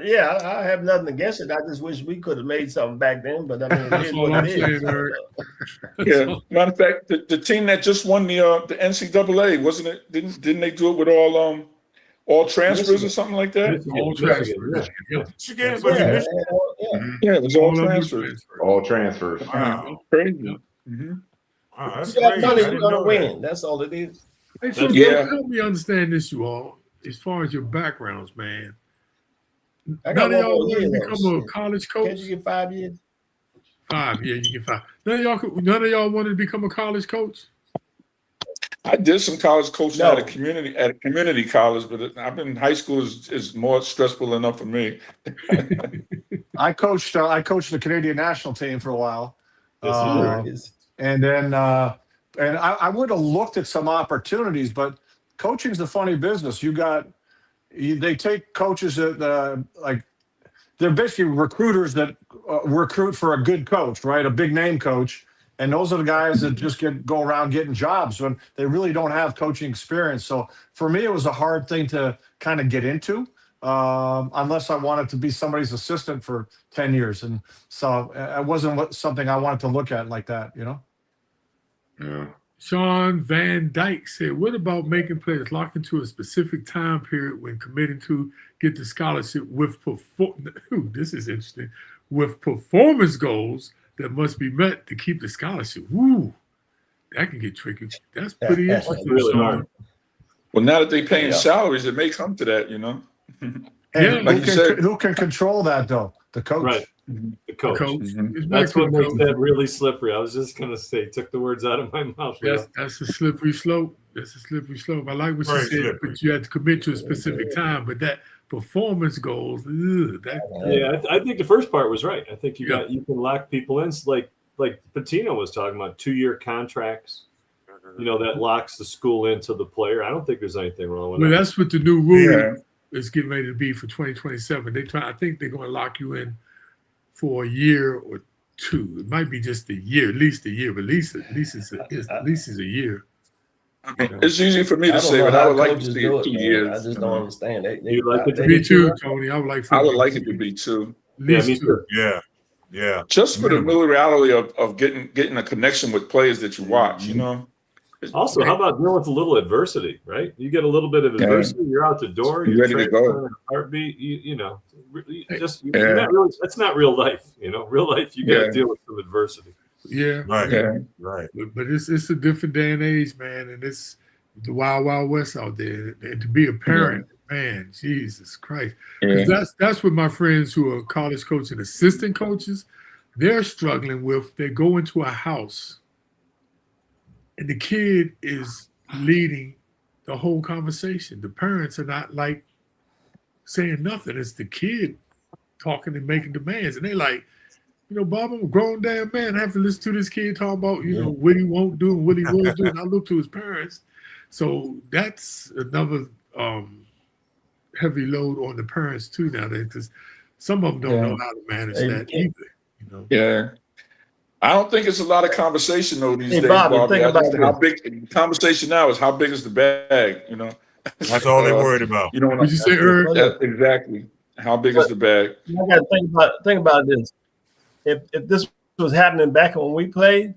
I have nothing against it. I just wish we could have made something back then. But I mean, it is what it is. Matter of fact, the team that just won the NCAA, wasn't it? Didn't they do it with all transfers or something like that. All transfers. Michigan, but Yeah, it was all transfers. All transfers. Wow. Crazy. Wow, that's You got crazy. money, I you're didn't gonna know win. That's all it is. Hey, so help me understand this, you all, as far as your backgrounds, man. I got None of one y'all more want year, to though. become a college coach? Can't you get 5 years? 5, yeah, you get 5. None of y'all wanted to become a college coach? I did some college coaching at a community college, but I've been high school is more stressful enough for me. I coached the Canadian national team for a while. And then I would have looked at some opportunities, but coaching's a funny business. They take coaches that like they're basically recruiters that recruit for a good coach, right? A big name coach. And those are the guys that just go around getting jobs when they really don't have coaching experience. So for me, it was a hard thing to kind of get into, unless I wanted to be somebody's assistant for 10 years. And so it wasn't something I wanted to look at like that, you know? Yeah. Sean Van Dyke said, what about making players lock into a specific time period when committing to get the scholarship with this is interesting, with performance goals that must be met to keep the scholarship? Woo, that can get tricky. That's pretty interesting. Really hard. Well, now that they're paying salaries, it may come to that, you know. And like you said, who can control that though? The coach. Right. The coach. Mm-hmm. That's what makes that really slippery. I was just gonna say, took the words out of my mouth. That's a slippery slope. That's a slippery slope. I like what you said, but you have to commit to a specific time. But that performance goals, I think the first part was right. I think you can lock people in, like Patino was talking about, 2-year contracts. You know, that locks the school into the player. I don't think there's anything wrong with that. Well, that's what the new rule is getting ready to be for 2027. I think they're going to lock you in for a year or 2. It might be just a year, at least a year, but at least is a year. It's easy for me to say, but I would like to see it 2 years. I just don't understand. You like it to be 2, Tony? I would like it to be 2. Yeah, me too. Yeah. Just for the reality of getting a connection with players that you watch, you know. Also, how about dealing with a little adversity, right? You get a little bit of adversity, you're out the door, you're ready to go. In a heartbeat. You're not really, that's not real life. You know, real life, you got to deal with some adversity. Yeah, right. But it's a different day and age, man, and it's the wild, wild west out there. And to be a parent, man, Jesus Christ, because that's what my friends who are college coaches and assistant coaches, they're struggling with. They go into a house, and the kid is leading the whole conversation. The parents are not like saying nothing. It's the kid talking and making demands, and they like, you know, Bob, I'm a grown damn man. I have to listen to this kid talk about, you know, what he won't do and what he will do. And I look to his parents. So that's another heavy load on the parents too now, because some of them don't know how to manage that either. You know? Yeah. I don't think it's a lot of conversation though these days, Bobby. How big the conversation now is how big is the bag, you know? That's all they're worried about. You know what you say, Eric? Exactly. How big is the bag? You got to think about this. If this was happening back when we played,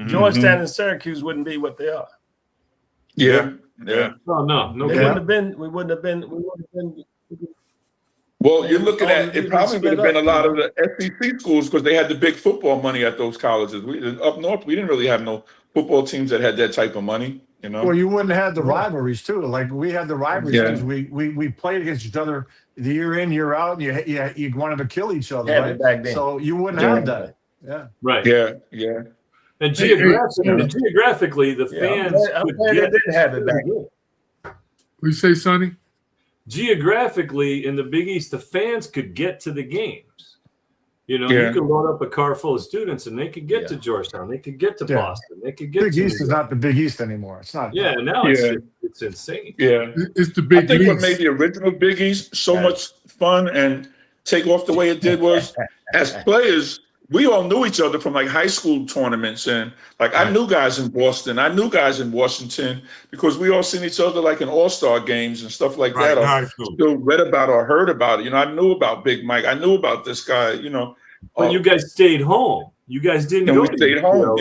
Georgetown and Syracuse wouldn't be what they are. Yeah. Oh, no. We wouldn't have been. Well, you're looking at it. Probably would have been a lot of the SEC schools because they had the big football money at those colleges. Up north, we didn't really have no football teams that had that type of money. You know. Well, you wouldn't have the rivalries too. Like we had the rivalries because we played against each other the year in, year out, and you wanted to kill each other, right? Back then. So you wouldn't have that. Yeah. Right. Yeah. And geographically, the fans didn't have it back then. What you say, Sonny? Geographically, in the Big East, the fans could get to the games. You know, you could load up a car full of students, and they could get to Georgetown. They could get to Boston. They could get. Big East is not the Big East anymore. It's not. Yeah, now it's insane. Yeah, it's the Big East. I think what made the original Big East so much fun and take off the way it did was, as players, we all knew each other from like high school tournaments, and like I knew guys in Boston, I knew guys in Washington because we all seen each other like in all-star games and stuff like that. Or still read about or heard about it. You know, I knew about Big Mike. I knew about this guy. You know. But you guys stayed home. You guys didn't go. We stayed home.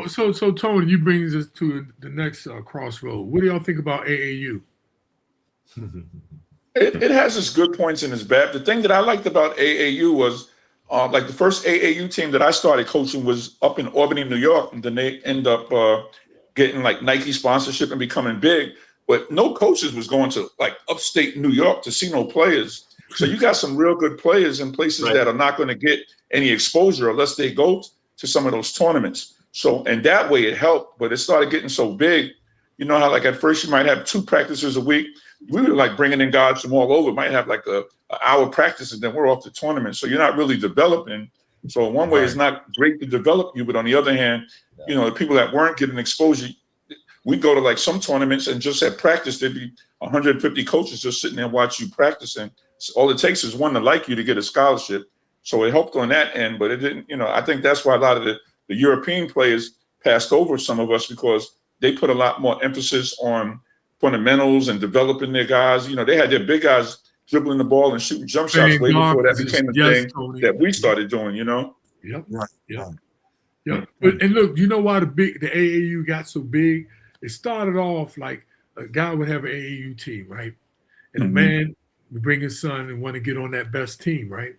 So Tony, you bring us to the next crossroad. What do y'all think about AAU? It has its good points and its bad. The thing that I liked about AAU was like the first AAU team that I started coaching was up in Albany, New York, and then they end up getting like Nike sponsorship and becoming big. But no coaches was going to like upstate New York to see no players. So you got some real good players in places that are not going to get any exposure unless they go to some of those tournaments. So, and that way it helped, but it started getting so big. You know how like at first you might have 2 practices a week. We were like bringing in guys from all over. Might have like a hour practice and then we're off the tournament. So you're not really developing. So in one way it's not great to develop you, but on the other hand, you know, the people that weren't getting exposure, we go to like some tournaments and just at practice, there'd be 150 coaches just sitting there and watch you practicing. So all it takes is one to like you to get a scholarship. So it helped on that end, but it didn't, you know, I think that's why a lot of the European players passed over some of us because they put a lot more emphasis on fundamentals and developing their guys. You know, they had their big guys dribbling the ball and shooting jump shots way before that became a thing that we started doing, you know? Yep. But, and look, you know why the AAU got so big? It started off like a guy would have an AAU team, right? And a man would bring his son and want to get on that best team, right?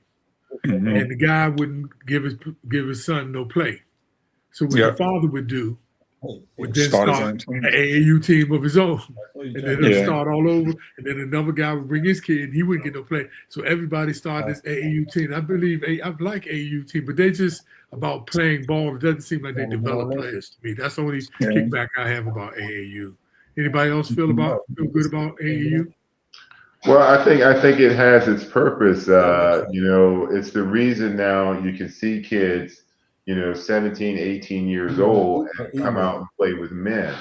And the guy wouldn't give his son no play. So what the father would do would then start an AAU team of his own. And then it'll start all over. And then another guy would bring his kid and he wouldn't get no play. So everybody started this AAU team. I believe I like AAU team, but they just about playing ball. It doesn't seem like they develop players to me. That's the only kickback I have about AAU. Anybody else feel good about AAU? Well, I think it has its purpose. You know, it's the reason now you can see kids, you know, 17, 18 years old and come out and play with men.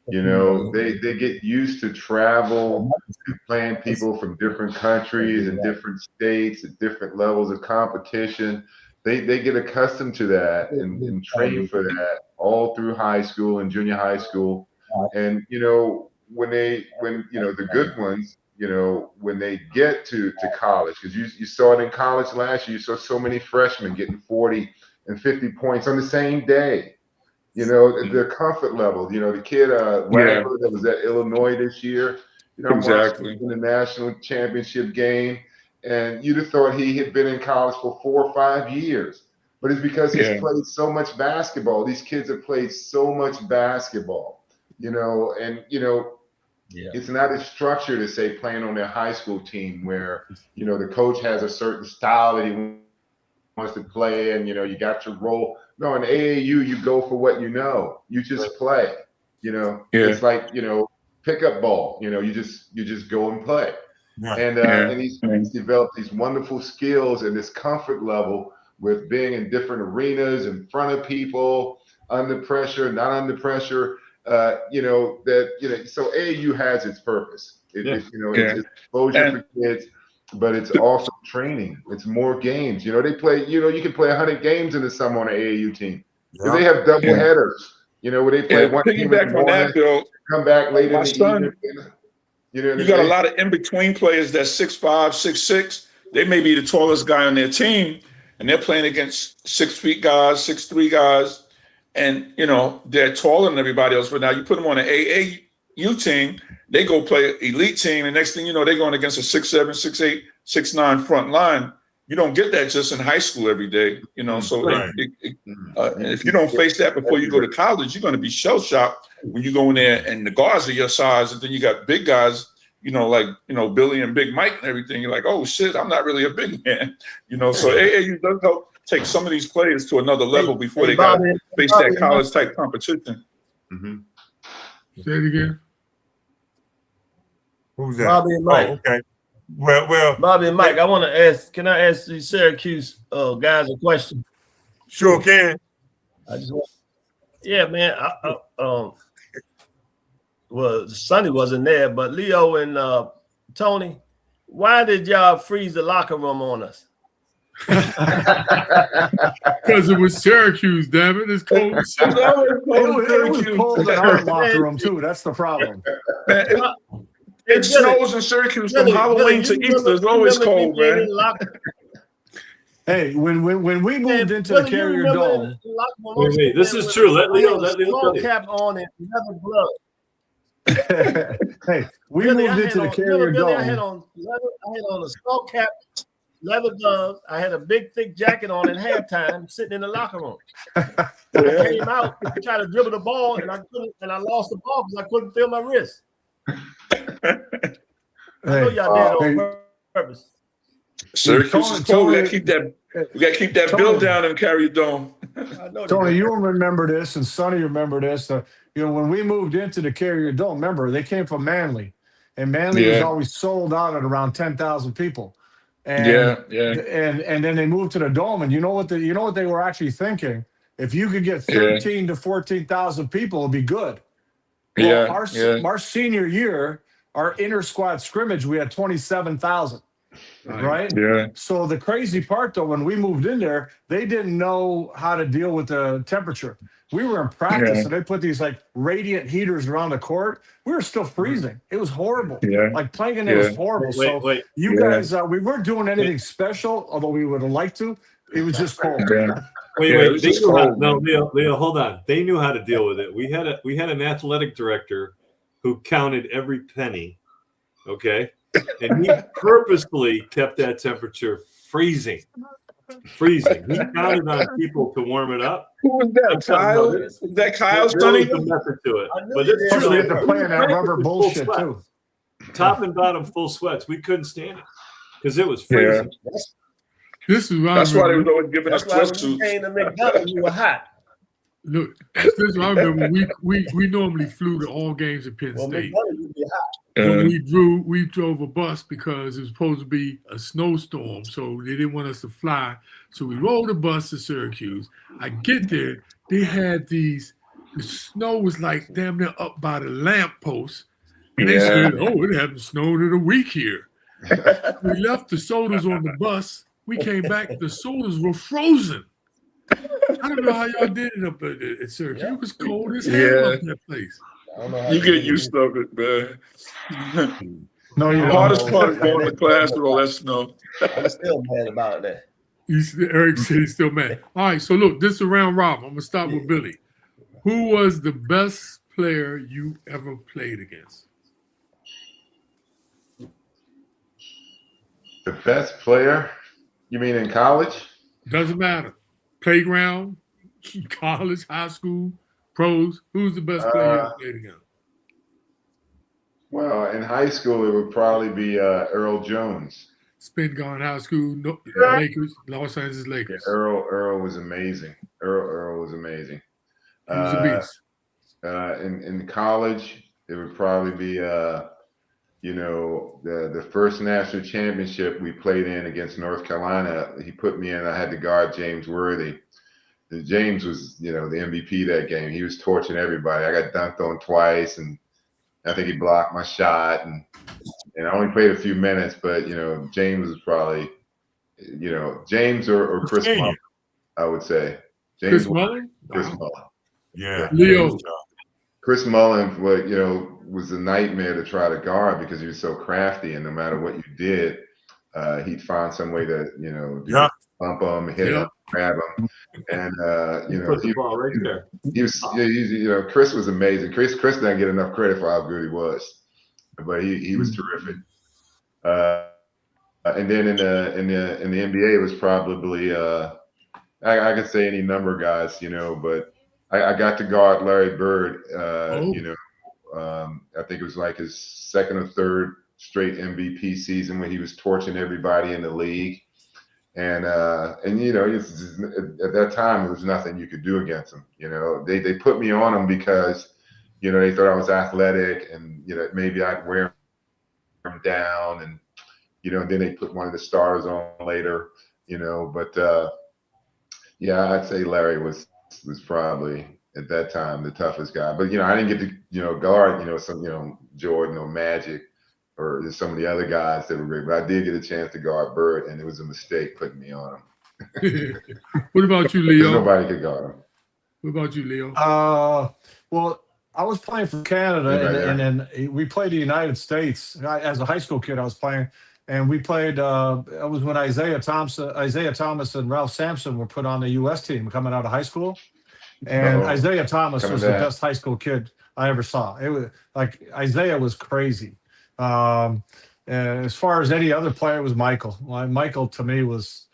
You know, they get used to travel and playing people from different countries and different states at different levels of competition. They get accustomed to that and train for that all through high school and junior high school. And, you know, when you know, the good ones, you know, when they get to college, because you saw it in college last year, you saw so many freshmen getting 40 and 50 points on the same day. You know, the comfort level. You know, the kid Wagner that was at Illinois this year, you know, in the national championship game, and you'd have thought he had been in college for 4 or 5 years. But it's because he's played so much basketball. These kids have played so much basketball, you know, and, you know, it's not a structure to say playing on their high school team where, you know, the coach has a certain style that he wants to play and, you know, you got your role. No, in AAU, you go for what you know. You just play, you know. It's like, you know, pickup ball. You know, you just go and play. And he's developed these wonderful skills and this comfort level with being in different arenas, in front of people, under pressure, not under pressure. You know, that, you know, so AAU has its purpose. It's, you know, it's exposure for kids, but it's also training. It's more games. You know, they play, you know, you can play 100 games in the summer on an AAU team. They have double headers, you know, where they play one game in the morning, Bill, come back later in the evening. You know, you got a lot of in-between players that's 6'5", 6'6". They may be the tallest guy on their team, and they're playing against 6 feet guys, 6'3" guys. And, you know, they're taller than everybody else. But now you put them on an AAU team, they go play elite team. And next thing you know, they're going against a 6'7", 6'8", 6'9" front line. You don't get that just in high school every day, you know. So if you don't face that before you go to college, you're going to be shell-shocked when you go in there and the guards are your size. And then you got big guys, you know, like, you know, Billy and Big Mike and everything. You're like, oh, shit, I'm not really a big man, you know. So AAU does help take some of these players to another level before they got to face that college type competition. Say it again. Who's that? Bobby and Mike. Oh, okay. Well, Bobby and Mike, I want to ask. Can I ask the Syracuse guys a question? Sure can. I just want. Yeah, man. Well, Sonny wasn't there, but Leo and Tony, why did y'all freeze the locker room on us? Because it was Syracuse, damn it. It's cold. It was cold in our locker room, too. That's the problem. It snows in Syracuse from Halloween to Easter. It's always cold, man. Hey, when we moved into the Carrier Dome. Wait, this is true. Let Leo tell you. Cap on and never blood. Hey, We Billy, moved into the Carrier Billy, I Dome. had on a skull cap, leather gloves. I had a big thick jacket on at halftime, sitting in the locker room. I came out to try to dribble the ball, and I couldn't, and I lost the ball because I couldn't feel my wrist. I know y'all did it on purpose. Syracuse is cold. We gotta keep that bill down and Carrier Dome. Tony, you remember this, and Sonny remember this. When we moved into the Carrier Dome, remember they came from Manly, and Manly was always sold out at around 10,000 people. And, and then they moved to the Dome, and you know what they were actually thinking? If you could get 13 to 14,000 people, it'd be good. Well, our senior year, our inter squad scrimmage, we had 27,000. Right? Yeah. So the crazy part, though, when we moved in there, they didn't know how to deal with the temperature. We were in practice, and they put these like radiant heaters around the court. We were still freezing. It was horrible. Yeah. Like playing in there was horrible. You guys, we weren't doing anything special, although we would have liked to. It was just cold. Wait. They knew how, no, Leo, hold on. They knew how to deal with it. We had an athletic director who counted every penny. Okay. And he purposefully kept that temperature freezing. He counted on people to warm it up. Who was that? Kyle? Was that Kyle? There was a method to it. But it's we had to play in that rubber bullshit too. Top and bottom full sweats. We couldn't stand it because it was freezing. This is that's why they was always giving us sweatsuits. When you came to McDonald's, you were hot. Look, this is what I remember. We normally flew to all games at Penn State. When we drove a bus because it was supposed to be a snowstorm, so they didn't want us to fly. So we rode a bus to Syracuse. I get there, they had the snow was like damn near up by the lamppost. And they said, it hadn't snowed in a week here. We left the sodas on the bus. We came back, the sodas were frozen. I don't know how y'all did it up at Syracuse. It was cold as hell up in that place. You get used to it, man. No, the hardest part is going to class with all that snow. I'm still mad about that. Eric said he's still mad. All right, so look, this is a round robin. I'm going to start with Billy. Who was the best player you ever played against? The best player? You mean in college? Doesn't matter. Playground, college, high school, pros. Who's the best player you ever played against? Well, in high school, it would probably be Earl Jones. Spin Gone High School, Lakers, Los Angeles Lakers. Yeah, Earl was amazing. Earl was amazing. He was a beast. In college, it would probably be the first national championship we played in against North Carolina. He put me in. I had to guard James Worthy. James was, the MVP that game. He was torching everybody. I got dunked on twice, and I think he blocked my shot. And I only played a few minutes, but James was probably, James or Chris Mullin, I would say. James Chris Mullin? Chris Mullin. Yeah. Leo. Chris Mullin, was a nightmare to try to guard because he was so crafty, and no matter what you did, he'd find some way to, bump him, hit him, grab him, and put the ball right there. He was, Chris was amazing. Chris doesn't get enough credit for how good he was, but he was terrific. And then in the NBA, it was probably I could say any number of guys, but I got to guard Larry Bird. I think it was like his second or third straight MVP season when he was torching everybody in the league. And it's just, at that time, there was nothing you could do against him. They put me on him because, they thought I was athletic and, maybe I'd wear him down and, then they put one of the stars on later, but I'd say Larry was probably at that time the toughest guy. But, I didn't get to, guard, some, Jordan or Magic or some of the other guys that were great. But I did get a chance to guard Bird, and it was a mistake putting me on him. What about you, Leo? Nobody could guard him. What about you, Leo? Well, I was playing for Canada, and then we played the United States. As a high school kid, I was playing, and we played. It was when Isaiah Thomas, and Ralph Sampson were put on the U.S. team coming out of high school, and Isaiah Thomas was the best high school kid I ever saw. It was like Isaiah was crazy. And as far as any other player, it was Michael. Michael to me was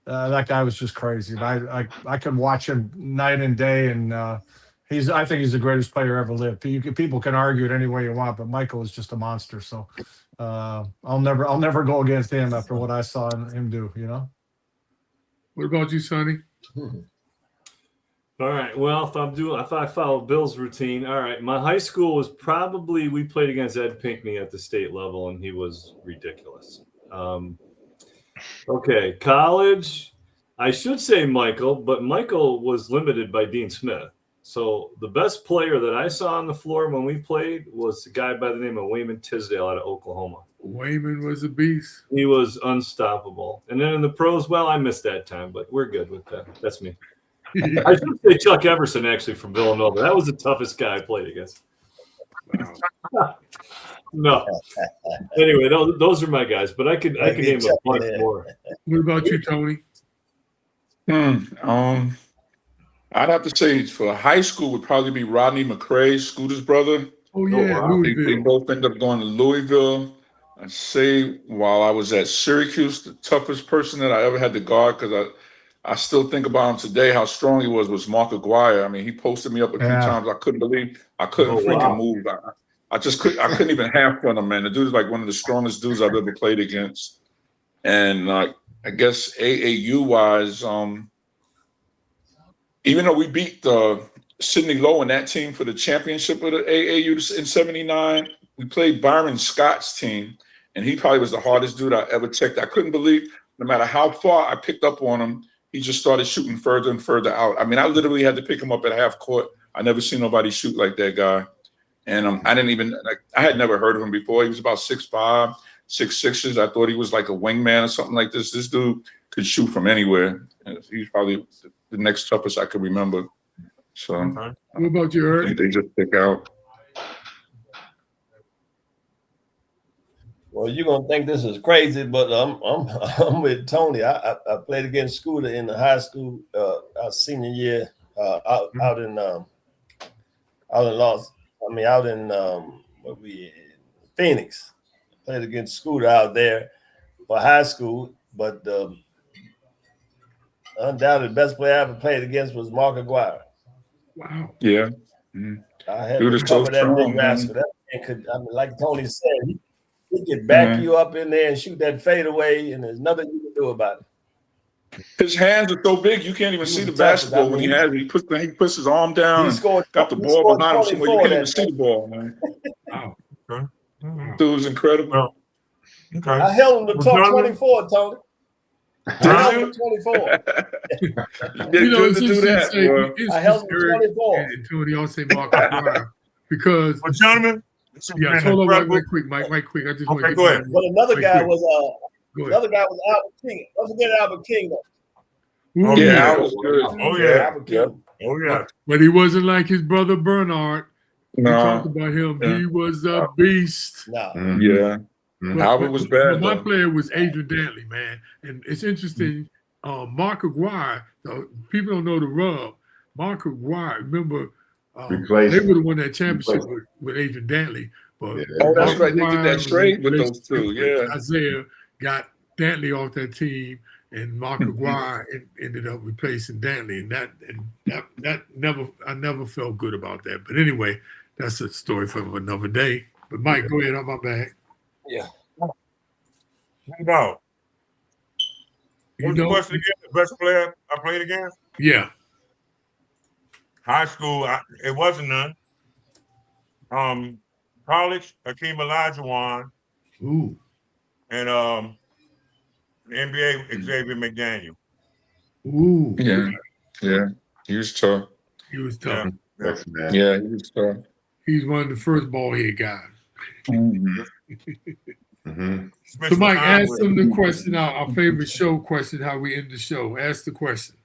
that guy was just crazy. I could watch him night and day, and I think he's the greatest player ever lived. People can argue it any way you want, but Michael is just a monster. So I'll never go against him after what I saw him do. You know. What about you, Sonny? All right. Well, if I follow Bill's routine, all right. My high school was probably, we played against Ed Pinckney at the state level, and he was ridiculous. Okay, college, I should say Michael, but Michael was limited by Dean Smith. So the best player that I saw on the floor when we played was a guy by the name of Wayman Tisdale out of Oklahoma. Wayman was a beast. He was unstoppable. And then in the pros, well, I missed that time, but we're good with that. That's me. I should say Chuck Everson, actually, from Villanova. That was the toughest guy I played against. Wow. No. Anyway, those are my guys, but I could name a bunch more. What about you, Tony? I'd have to say for high school would probably be Rodney McCray, Scooter's brother. Oh yeah, wow. They both ended up going to Louisville. I'd say while I was at Syracuse, the toughest person that I ever had to guard, because I still think about him today, how strong he was Mark Aguirre. I mean, he posted me up a few times. I couldn't believe I couldn't freaking move. I couldn't even half run him, man. The dude's like one of the strongest dudes I've ever played against. And I guess AAU wise, even though we beat Sidney Lowe and that team for the championship of the AAU in '79, we played Byron Scott's team, and he probably was the hardest dude I ever checked. I couldn't believe no matter how far I picked up on him, he just started shooting further and further out. I mean, I literally had to pick him up at half court. I never seen nobody shoot like that guy. And I didn't even, I had never heard of him before. He was about 6'5", 6'6". I thought he was like a wingman or something like this. This dude could shoot from anywhere. And he's probably the next toughest I could remember. So what about you, Eric? They just stick out. Well, you're gonna think this is crazy, but I'm with Tony. I played against Scooter in the high school our senior year out in Phoenix. Played against Scooter out there for high school, but undoubtedly the best player I ever played against was Mark Aguirre. Wow. Yeah. I had to cover that big rascal. That man could, I mean, like Tony said, he could back you up in there and shoot that fadeaway, and there's nothing you can do about it. His hands are so big you can't even see the basketball when he has it. He puts his arm down and got the ball behind him somewhere. You can't even see the ball, man. Wow. Dude was incredible. Okay. I held him to top 24, Tony. I held him to 24. You know, it's interesting. I held him to 24. And Tony also Mark Aguirre because. Well, gentlemen. Yeah, hold on right quick, Mike. Right quick. I just want to go ahead. But another guy was Albert King. Don't forget Albert King though. Ooh, yeah, that was good. Oh yeah. Albert King. Oh yeah. But he wasn't like his brother Bernard. No. We talked about him. Yeah. He was a beast. No. Yeah. Albert was bad. My player was Adrian Dantley, man. And it's interesting. Mark Aguirre, people don't know the rub. Mark Aguirre, remember, they would have won that championship with Adrian Dantley. But that's right. They did that trade with those two. Yeah. Isaiah got Dantley off that team, and Mark Aguirre ended up replacing Dantley, and I never felt good about that. But anyway, that's a story for another day. But Mike, go ahead on my back. Yeah. No. What's the question again? The best player I played against? Yeah. High school, it wasn't none. College, Hakeem Olajuwon. Ooh. And NBA, Xavier McDaniel. Ooh. Yeah. Yeah. He was tough. He was tough. Yeah, he was tough. He's one of the first ball head guys. Mm-hmm. So, Mike, ask them the question, our favorite show question, how we end the show. Ask the question.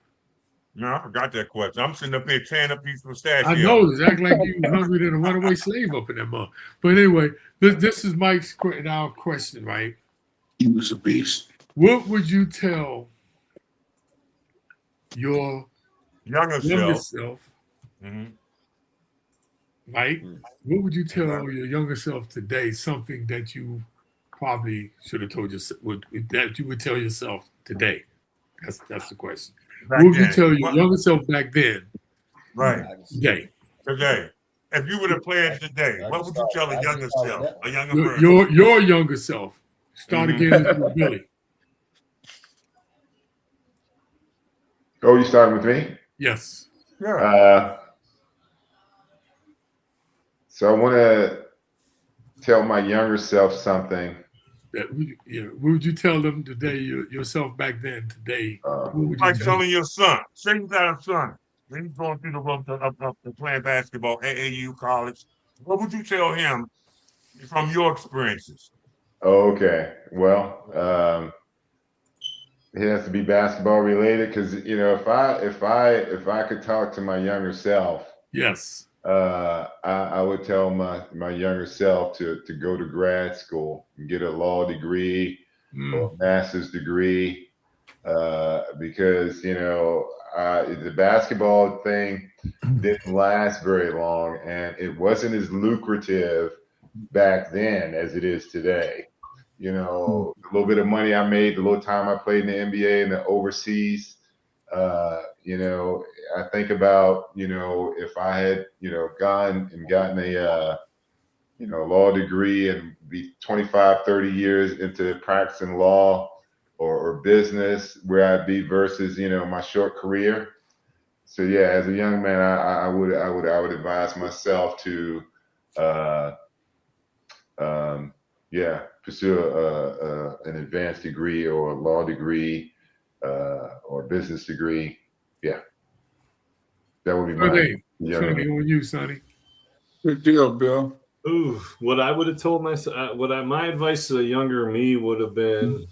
No, I forgot that question. I'm sitting up here tearing up these pistachios. I know. It's acting like you hungry than a runaway slave up in that mug. But anyway, this is Mike's our question, right? He was a beast. What would you tell your younger self Mike, what would you tell your younger self today? Something that you probably should have told yourself, that you would tell yourself today. That's the question. What would you tell your younger self back then? Right. Today. If you were to play it today, what would you tell a younger self, a younger person? Your younger self. Start again with Billy. Oh, you starting with me? Yes. Yeah. So I want to tell my younger self something. What would you tell them today, yourself back then, today? What would you like telling your son. Say you got a son. He's going through the ropes of playing basketball, AAU, college. What would you tell him from your experiences? Okay. Well, it has to be basketball related because if I could talk to my younger self, yes, I would tell my younger self to go to grad school and get a law degree or a master's degree because the basketball thing didn't last very long and it wasn't as lucrative back then as it is today. The little bit of money I made, the little time I played in the NBA and the overseas, I think about, if I had, gone and gotten a, law degree and be 25, 30 years into practicing law or business, where I'd be versus, my short career. So yeah, as a young man, I would advise myself to, pursue an advanced degree or a law degree or a business degree. Yeah, that would be my. Sonny, on you, Sonny. Good deal, Bill. Ooh, what I would have told myself, my advice to the younger me would have been,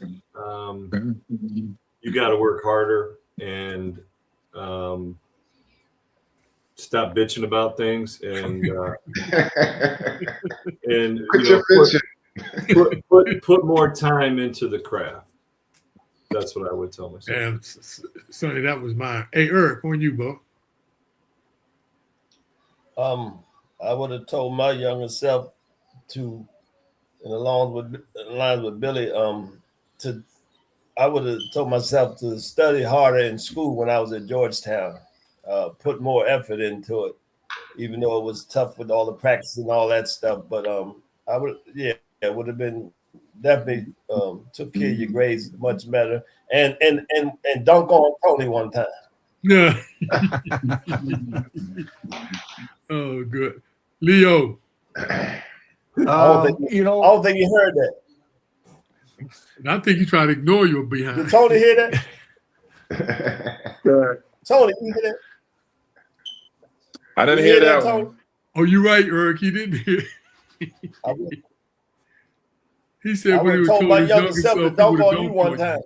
you got to work harder and stop bitching about things and put more time into the craft. That's what I would tell myself. And Sonny, that was mine. Hey, Eric, on you, Bo. I would have told my younger self to, and along with lines with Billy, I would have told myself to study harder in school when I was at Georgetown, put more effort into it, even though it was tough with all the practice and all that stuff. But it would have been definitely took care of your grades much better, and dunk on Tony one time. Yeah. Oh, good. Leo. I don't think you heard that. I think you try to ignore your behind. Did Tony hear that? Tony, you hear that? I didn't hear that one. Tony? Oh, you're right, Eric. He didn't hear. He said I when he was told my his younger self to dunk on you one time.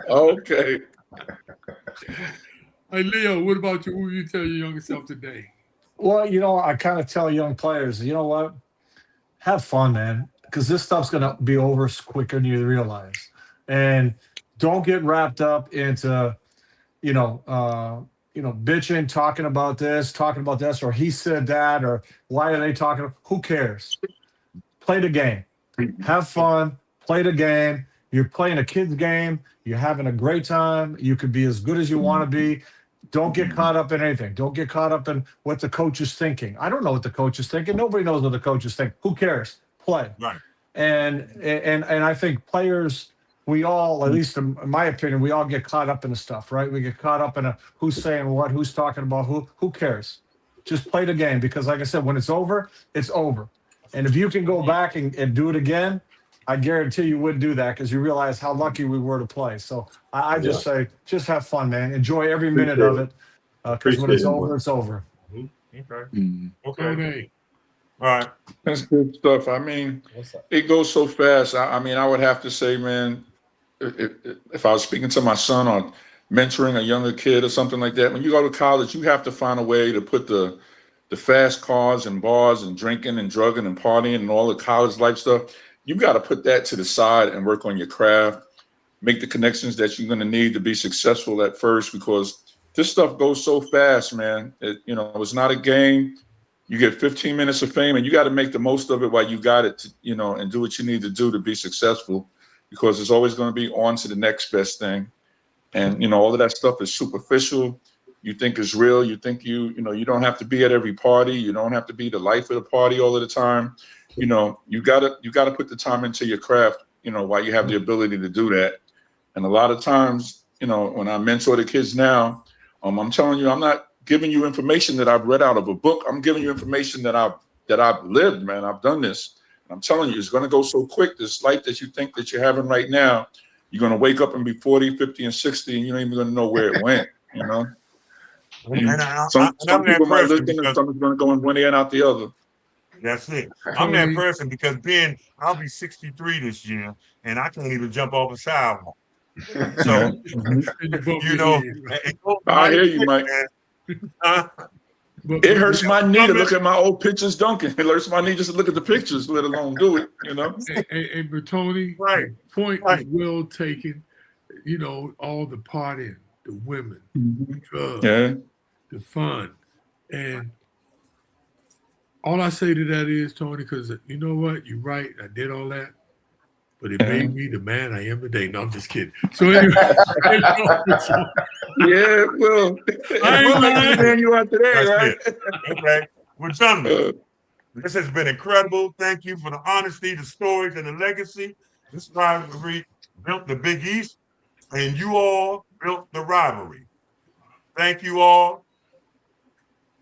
Okay. Hey, Leo, what about you? What would you tell your younger self today? Well, I kind of tell young players, you know what? Have fun, man, because this stuff's going to be over quicker than you realize. And don't get wrapped up into, bitching, talking about this, or he said that, or why are they talking? Who cares? Play the game. Have fun. Play the game. You're playing a kid's game. You're having a great time. You could be as good as you want to be. Don't get caught up in anything. Don't get caught up in what the coach is thinking. I don't know what the coach is thinking. Nobody knows what the coach is thinking. Who cares? Play. Right. And I think players, we all, at least in my opinion, we all get caught up in the stuff, right? We get caught up in who's saying what, who's talking about who cares? Just play the game because, like I said, when it's over, it's over. And if you can go back and do it again, I guarantee you would do that because you realize how lucky we were to play. So I just say, just have fun, man. Enjoy every minute of it because when it's over, it's over. Okay. All right. That's good stuff. I mean, it goes so fast. I would have to say, man, if I was speaking to my son on mentoring a younger kid or something like that, when you go to college, you have to find a way to put the fast cars and bars and drinking and drugging and partying and all the college life stuff. You got to put that to the side and work on your craft, make the connections that you're going to need to be successful at first, because this stuff goes so fast, man. It's not a game. You get 15 minutes of fame, and you got to make the most of it while you got it, and do what you need to do to be successful, because it's always going to be on to the next best thing. And, all of that stuff is superficial. You think it's real. You think you don't have to be at every party. You don't have to be the life of the party all of the time. You gotta put the time into your craft, while you have the ability to do that. And a lot of times, when I mentor the kids now, I'm telling you, I'm not giving you information that I've read out of a book. I'm giving you information that I've lived, man. I've done this. And I'm telling you, it's going to go so quick. This life that you think that you're having right now, you're going to wake up and be 40, 50, and 60, and you ain't even going to know where it went, Some people might listen and some is going to go in one ear and out the other. That's it. I'm that person because I'll be 63 this year, and I can't even jump off a sidewalk. So, I hear you, Mike. It hurts my knee to look at my old pictures dunking. It hurts my knee just to look at the pictures, let alone do it, But Tony, right. Point is well taken. All the partying, the women, the drugs, the fun. And all I say to that is, Tony, because you know what? You're right. I did all that. But it made me the man I am today. No, I'm just kidding. So anyway. Yeah, well, the man you are today, right? Okay. Well, gentlemen, this has been incredible. Thank you for the honesty, the stories, and the legacy. This rivalry built the Big East, and you all built the rivalry. Thank you all.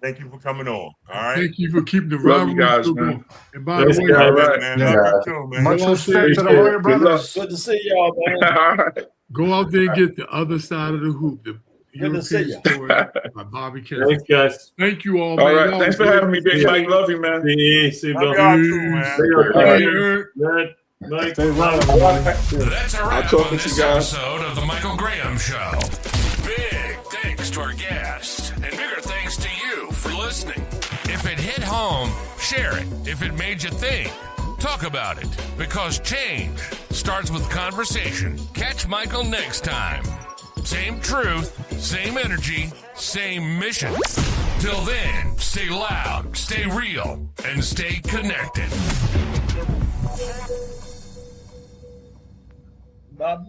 Thank you for coming on. All right. Thank you for keeping the rivalry going. And by the way, all right, man. Love you too, man. Much respect to the Warrior Brothers. Good to see y'all, man. Go out there and get the other side of the hoop. The European story by Bobby Kennedy. Thanks, guys. Thank you all, man. All right. Thanks for having me, Big Mike. Love you, man. See y'all too, man. Mike. That's a wrap on this episode of the Michael Graham Show. Big thanks to our guests, and bigger thanks to you for listening. If it hit home, share it. If it made you think, talk about it. Because change starts with conversation. Catch Michael next time. Same truth, same energy, same mission. Till then, stay loud, stay real, and stay connected. Bob.